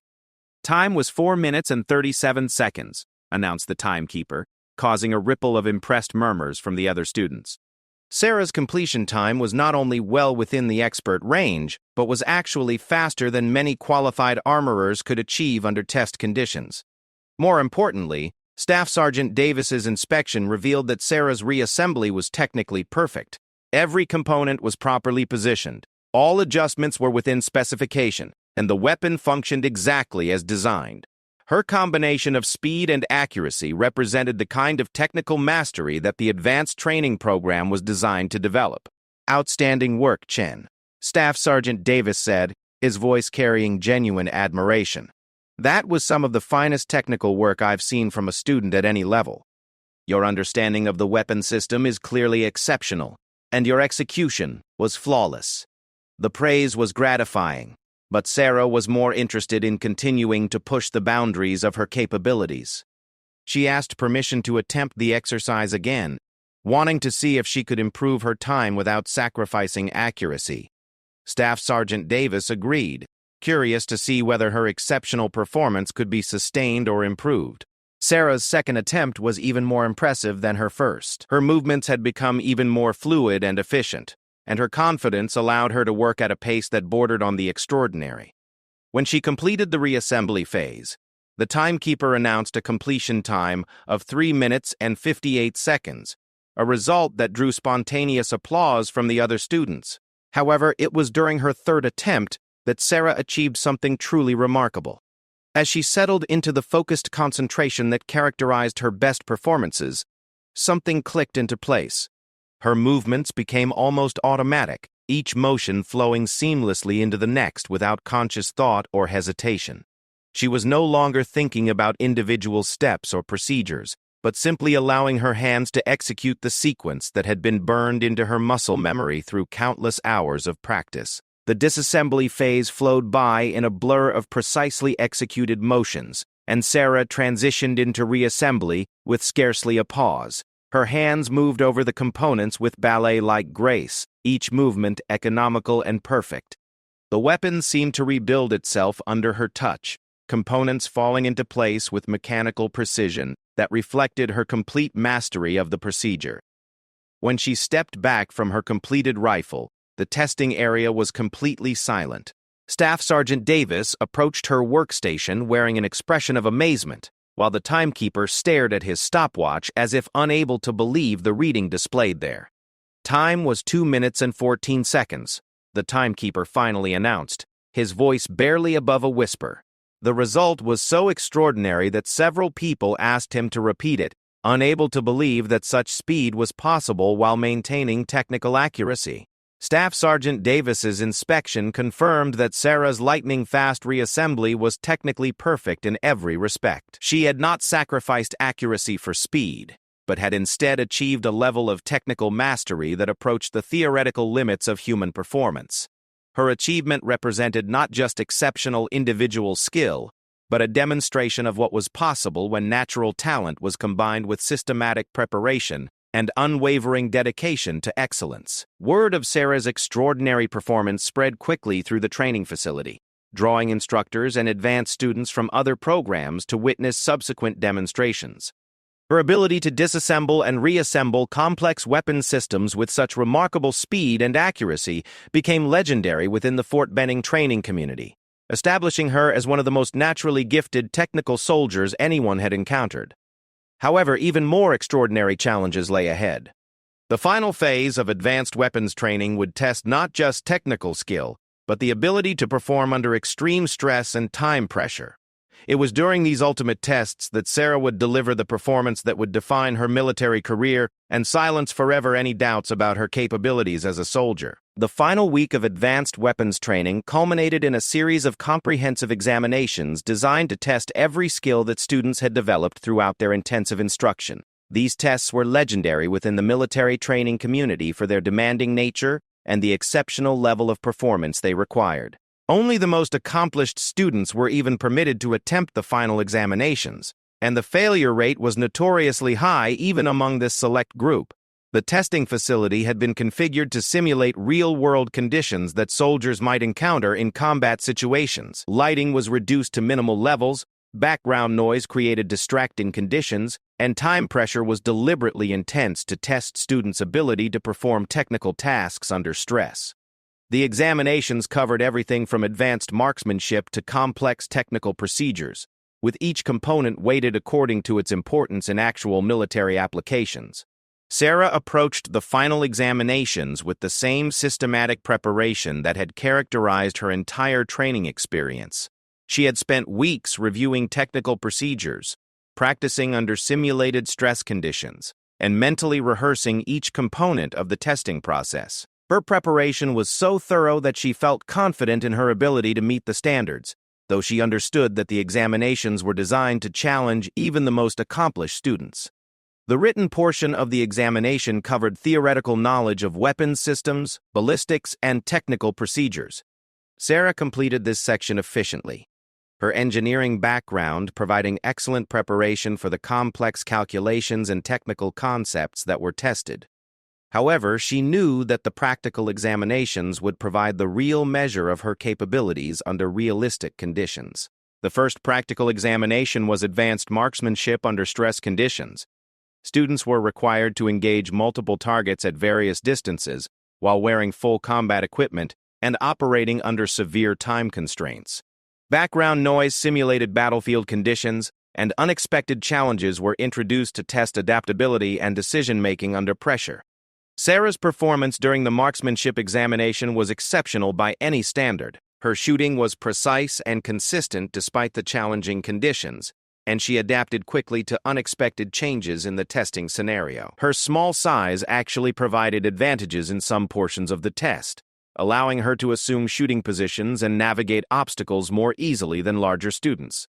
Time was 4 minutes and 37 seconds, announced the timekeeper, causing a ripple of impressed murmurs from the other students. Sarah's completion time was not only well within the expert range, but was actually faster than many qualified armorers could achieve under test conditions. More importantly, Staff Sergeant Davis's inspection revealed that Sarah's reassembly was technically perfect. Every component was properly positioned, all adjustments were within specification, and the weapon functioned exactly as designed. Her combination of speed and accuracy represented the kind of technical mastery that the advanced training program was designed to develop. "Outstanding work, Chen," Staff Sergeant Davis said, his voice carrying genuine admiration. "That was some of the finest technical work I've seen from a student at any level. Your understanding of the weapon system is clearly exceptional, and your execution was flawless." The praise was gratifying, but Sarah was more interested in continuing to push the boundaries of her capabilities. She asked permission to attempt the exercise again, wanting to see if she could improve her time without sacrificing accuracy. Staff Sergeant Davis agreed, curious to see whether her exceptional performance could be sustained or improved. Sarah's second attempt was even more impressive than her first. Her movements had become even more fluid and efficient, and her confidence allowed her to work at a pace that bordered on the extraordinary. When she completed the reassembly phase, the timekeeper announced a completion time of 3 minutes and 58 seconds, a result that drew spontaneous applause from the other students. However, it was during her third attempt that Sarah achieved something truly remarkable. As she settled into the focused concentration that characterized her best performances, something clicked into place. Her movements became almost automatic, each motion flowing seamlessly into the next without conscious thought or hesitation. She was no longer thinking about individual steps or procedures, but simply allowing her hands to execute the sequence that had been burned into her muscle memory through countless hours of practice. The disassembly phase flowed by in a blur of precisely executed motions, and Sarah transitioned into reassembly with scarcely a pause. Her hands moved over the components with ballet-like grace, each movement economical and perfect. The weapon seemed to rebuild itself under her touch, components falling into place with mechanical precision that reflected her complete mastery of the procedure. When she stepped back from her completed rifle, the testing area was completely silent. Staff Sergeant Davis approached her workstation wearing an expression of amazement, while the timekeeper stared at his stopwatch as if unable to believe the reading displayed there. Time was 2 minutes and 14 seconds, the timekeeper finally announced, his voice barely above a whisper. The result was so extraordinary that several people asked him to repeat it, unable to believe that such speed was possible while maintaining technical accuracy. Staff Sergeant Davis's inspection confirmed that Sarah's lightning-fast reassembly was technically perfect in every respect. She had not sacrificed accuracy for speed, but had instead achieved a level of technical mastery that approached the theoretical limits of human performance. Her achievement represented not just exceptional individual skill, but a demonstration of what was possible when natural talent was combined with systematic preparation and unwavering dedication to excellence. Word of Sarah's extraordinary performance spread quickly through the training facility, drawing instructors and advanced students from other programs to witness subsequent demonstrations. Her ability to disassemble and reassemble complex weapon systems with such remarkable speed and accuracy became legendary within the Fort Benning training community, establishing her as one of the most naturally gifted technical soldiers anyone had encountered. However, even more extraordinary challenges lay ahead. The final phase of advanced weapons training would test not just technical skill, but the ability to perform under extreme stress and time pressure. It was during these ultimate tests that Sarah would deliver the performance that would define her military career and silence forever any doubts about her capabilities as a soldier. The final week of advanced weapons training culminated in a series of comprehensive examinations designed to test every skill that students had developed throughout their intensive instruction. These tests were legendary within the military training community for their demanding nature and the exceptional level of performance they required. Only the most accomplished students were even permitted to attempt the final examinations, and the failure rate was notoriously high even among this select group. The testing facility had been configured to simulate real-world conditions that soldiers might encounter in combat situations. Lighting was reduced to minimal levels, background noise created distracting conditions, and time pressure was deliberately intense to test students' ability to perform technical tasks under stress. The examinations covered everything from advanced marksmanship to complex technical procedures, with each component weighted according to its importance in actual military applications. Sarah approached the final examinations with the same systematic preparation that had characterized her entire training experience. She had spent weeks reviewing technical procedures, practicing under simulated stress conditions, and mentally rehearsing each component of the testing process. Her preparation was so thorough that she felt confident in her ability to meet the standards, though she understood that the examinations were designed to challenge even the most accomplished students. The written portion of the examination covered theoretical knowledge of weapons systems, ballistics, and technical procedures. Sarah completed this section efficiently, her engineering background providing excellent preparation for the complex calculations and technical concepts that were tested. However, she knew that the practical examinations would provide the real measure of her capabilities under realistic conditions. The first practical examination was advanced marksmanship under stress conditions. Students were required to engage multiple targets at various distances while wearing full combat equipment and operating under severe time constraints. Background noise simulated battlefield conditions, and unexpected challenges were introduced to test adaptability and decision-making under pressure. Sarah's performance during the marksmanship examination was exceptional by any standard. Her shooting was precise and consistent despite the challenging conditions, and she adapted quickly to unexpected changes in the testing scenario. Her small size actually provided advantages in some portions of the test, allowing her to assume shooting positions and navigate obstacles more easily than larger students.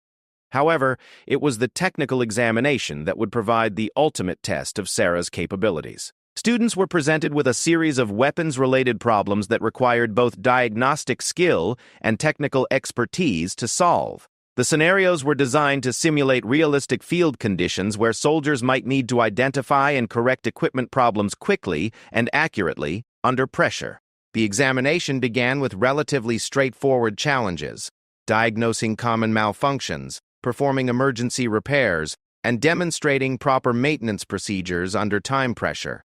However, it was the technical examination that would provide the ultimate test of Sarah's capabilities. Students were presented with a series of weapons-related problems that required both diagnostic skill and technical expertise to solve. The scenarios were designed to simulate realistic field conditions where soldiers might need to identify and correct equipment problems quickly and accurately under pressure. The examination began with relatively straightforward challenges: diagnosing common malfunctions, performing emergency repairs, and demonstrating proper maintenance procedures under time pressure.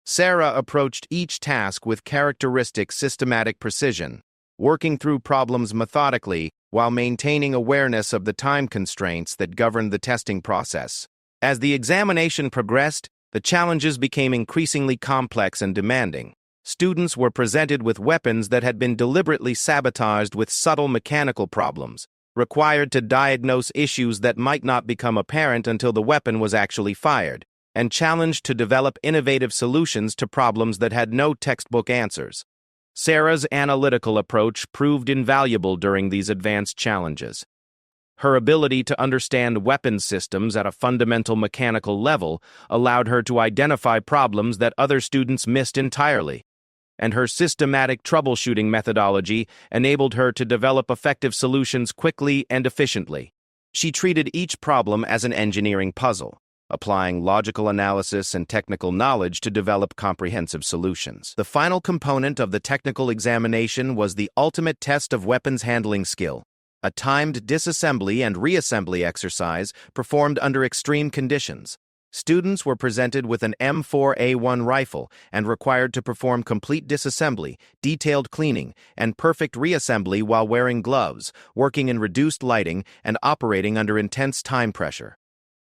Sarah approached each task with characteristic systematic precision, working through problems methodically while maintaining awareness of the time constraints that governed the testing process. As the examination progressed, the challenges became increasingly complex and demanding. Students were presented with weapons that had been deliberately sabotaged with subtle mechanical problems, required to diagnose issues that might not become apparent until the weapon was actually fired, and challenged to develop innovative solutions to problems that had no textbook answers. Sarah's analytical approach proved invaluable during these advanced challenges. Her ability to understand weapons systems at a fundamental mechanical level allowed her to identify problems that other students missed entirely, and her systematic troubleshooting methodology enabled her to develop effective solutions quickly and efficiently. She treated each problem as an engineering puzzle, applying logical analysis and technical knowledge to develop comprehensive solutions. The final component of the technical examination was the ultimate test of weapons handling skill, a timed disassembly and reassembly exercise performed under extreme conditions. Students were presented with an M4A1 rifle and required to perform complete disassembly, detailed cleaning, and perfect reassembly while wearing gloves, working in reduced lighting, and operating under intense time pressure.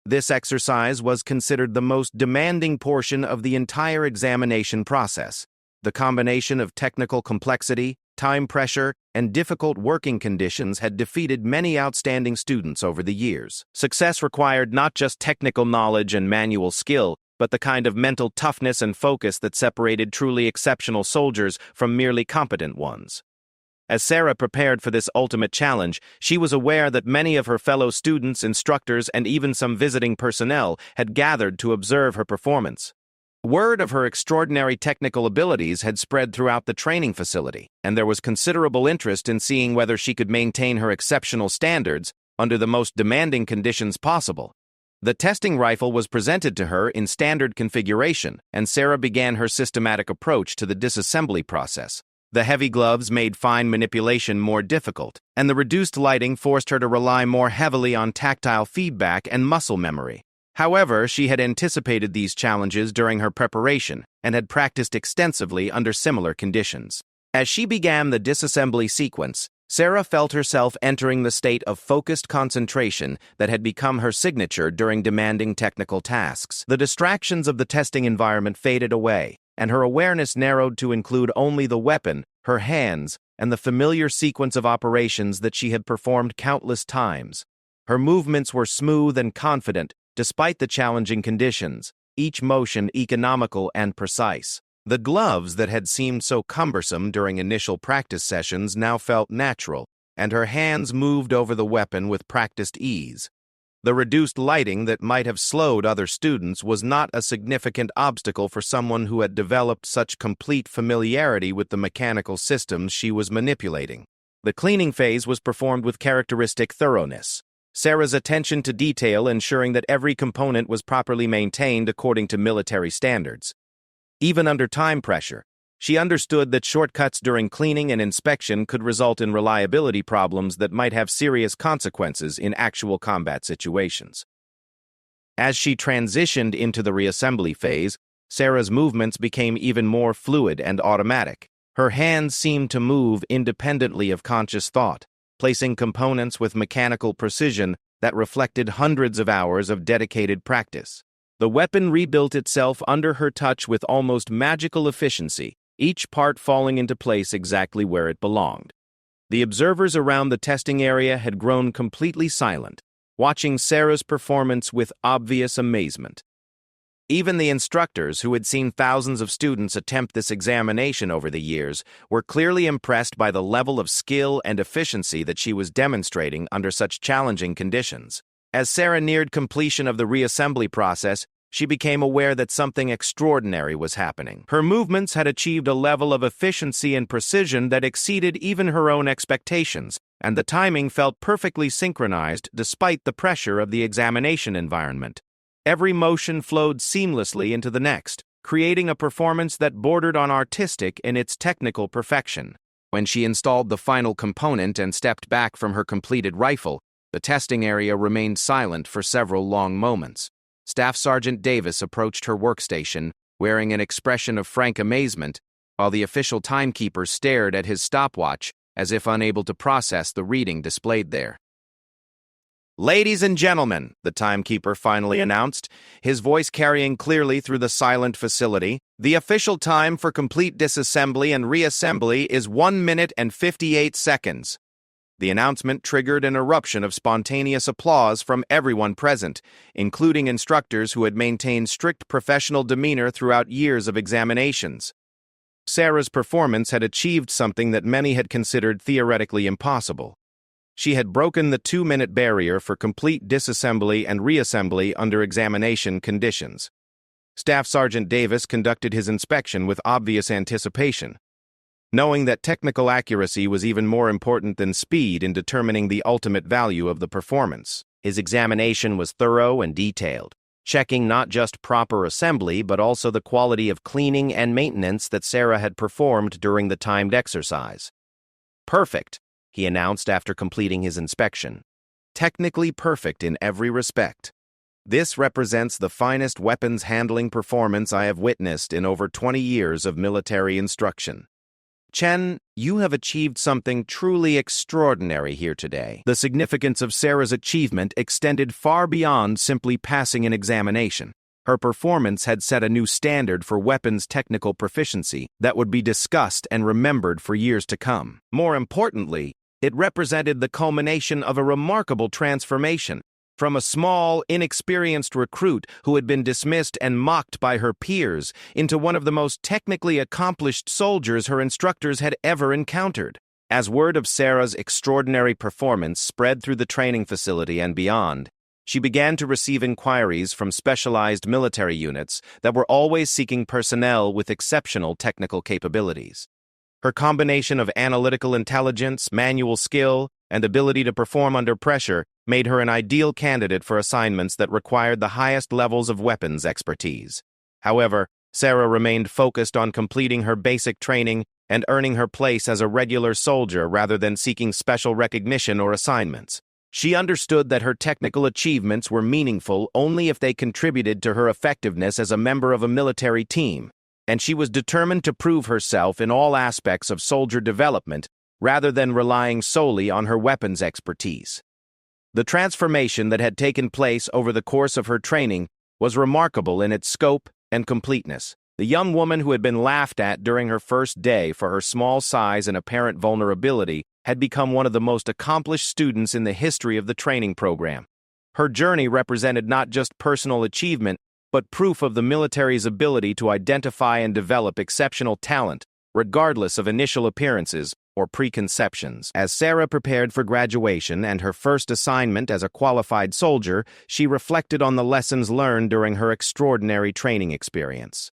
This exercise was considered the most demanding portion of the entire examination process. The combination of technical complexity, time pressure, and difficult working conditions had defeated many outstanding students over the years. Success required not just technical knowledge and manual skill, but the kind of mental toughness and focus that separated truly exceptional soldiers from merely competent ones. As Sarah prepared for this ultimate challenge, she was aware that many of her fellow students, instructors, and even some visiting personnel had gathered to observe her performance. Word of her extraordinary technical abilities had spread throughout the training facility, and there was considerable interest in seeing whether she could maintain her exceptional standards under the most demanding conditions possible. The testing rifle was presented to her in standard configuration, and Sarah began her systematic approach to the disassembly process. The heavy gloves made fine manipulation more difficult, and the reduced lighting forced her to rely more heavily on tactile feedback and muscle memory. However, she had anticipated these challenges during her preparation and had practiced extensively under similar conditions. As she began the disassembly sequence, Sarah felt herself entering the state of focused concentration that had become her signature during demanding technical tasks. The distractions of the testing environment faded away, and her awareness narrowed to include only the weapon, her hands, and the familiar sequence of operations that she had performed countless times. Her movements were smooth and confident, despite the challenging conditions, each motion economical and precise. The gloves that had seemed so cumbersome during initial practice sessions now felt natural, and her hands moved over the weapon with practiced ease. The reduced lighting that might have slowed other students was not a significant obstacle for someone who had developed such complete familiarity with the mechanical systems she was manipulating. The cleaning phase was performed with characteristic thoroughness, Sarah's attention to detail ensuring that every component was properly maintained according to military standards. Even under time pressure, she understood that shortcuts during cleaning and inspection could result in reliability problems that might have serious consequences in actual combat situations. As she transitioned into the reassembly phase, Sarah's movements became even more fluid and automatic. Her hands seemed to move independently of conscious thought, placing components with mechanical precision that reflected hundreds of hours of dedicated practice. The weapon rebuilt itself under her touch with almost magical efficiency, each part falling into place exactly where it belonged. The observers around the testing area had grown completely silent, watching Sarah's performance with obvious amazement. Even the instructors, who had seen thousands of students attempt this examination over the years, were clearly impressed by the level of skill and efficiency that she was demonstrating under such challenging conditions. As Sarah neared completion of the reassembly process, she became aware that something extraordinary was happening. Her movements had achieved a level of efficiency and precision that exceeded even her own expectations, and the timing felt perfectly synchronized despite the pressure of the examination environment. Every motion flowed seamlessly into the next, creating a performance that bordered on artistic in its technical perfection. When she installed the final component and stepped back from her completed rifle, the testing area remained silent for several long moments. Staff Sergeant Davis approached her workstation, wearing an expression of frank amazement, while the official timekeeper stared at his stopwatch, as if unable to process the reading displayed there. "Ladies and gentlemen," the timekeeper finally announced, his voice carrying clearly through the silent facility, "the official time for complete disassembly and reassembly is 1 minute and 58 seconds. The announcement triggered an eruption of spontaneous applause from everyone present, including instructors who had maintained strict professional demeanor throughout years of examinations. Sarah's performance had achieved something that many had considered theoretically impossible. She had broken the 2-minute barrier for complete disassembly and reassembly under examination conditions. Staff Sergeant Davis conducted his inspection with obvious anticipation, knowing that technical accuracy was even more important than speed in determining the ultimate value of the performance. His examination was thorough and detailed, checking not just proper assembly but also the quality of cleaning and maintenance that Sarah had performed during the timed exercise. "Perfect," he announced after completing his inspection. "Technically perfect in every respect. This represents the finest weapons handling performance I have witnessed in over 20 years of military instruction. Chen, you have achieved something truly extraordinary here today." The significance of Sarah's achievement extended far beyond simply passing an examination. Her performance had set a new standard for weapons technical proficiency that would be discussed and remembered for years to come. More importantly, it represented the culmination of a remarkable transformation. From a small, inexperienced recruit who had been dismissed and mocked by her peers into one of the most technically accomplished soldiers her instructors had ever encountered. As word of Sarah's extraordinary performance spread through the training facility and beyond, she began to receive inquiries from specialized military units that were always seeking personnel with exceptional technical capabilities. Her combination of analytical intelligence, manual skill, and ability to perform under pressure made her an ideal candidate for assignments that required the highest levels of weapons expertise. However, Sarah remained focused on completing her basic training and earning her place as a regular soldier rather than seeking special recognition or assignments. She understood that her technical achievements were meaningful only if they contributed to her effectiveness as a member of a military team, and she was determined to prove herself in all aspects of soldier development rather than relying solely on her weapons expertise. The transformation that had taken place over the course of her training was remarkable in its scope and completeness. The young woman who had been laughed at during her first day for her small size and apparent vulnerability had become one of the most accomplished students in the history of the training program. Her journey represented not just personal achievement, but proof of the military's ability to identify and develop exceptional talent, regardless of initial appearances or preconceptions. As Sarah prepared for graduation and her first assignment as a qualified soldier, she reflected on the lessons learned during her extraordinary training experience.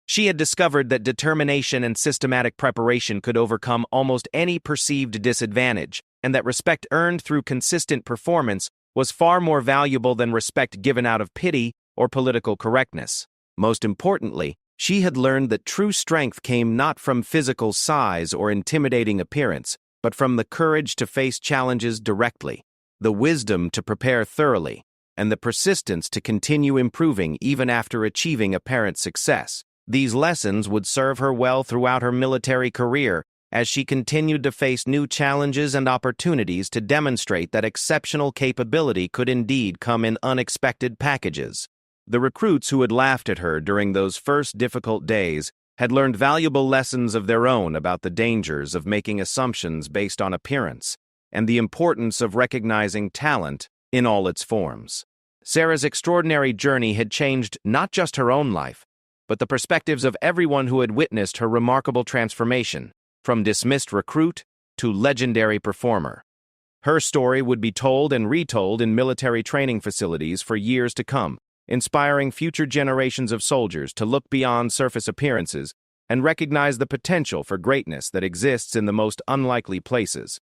She had discovered that determination and systematic preparation could overcome almost any perceived disadvantage, and that respect earned through consistent performance was far more valuable than respect given out of pity or political correctness. Most importantly, she had learned that true strength came not from physical size or intimidating appearance, but from the courage to face challenges directly, the wisdom to prepare thoroughly, and the persistence to continue improving even after achieving apparent success. These lessons would serve her well throughout her military career as she continued to face new challenges and opportunities to demonstrate that exceptional capability could indeed come in unexpected packages. The recruits who had laughed at her during those first difficult days had learned valuable lessons of their own about the dangers of making assumptions based on appearance and the importance of recognizing talent in all its forms. Sarah's extraordinary journey had changed not just her own life, but the perspectives of everyone who had witnessed her remarkable transformation, from dismissed recruit to legendary performer. Her story would be told and retold in military training facilities for years to come, inspiring future generations of soldiers to look beyond surface appearances and recognize the potential for greatness that exists in the most unlikely places.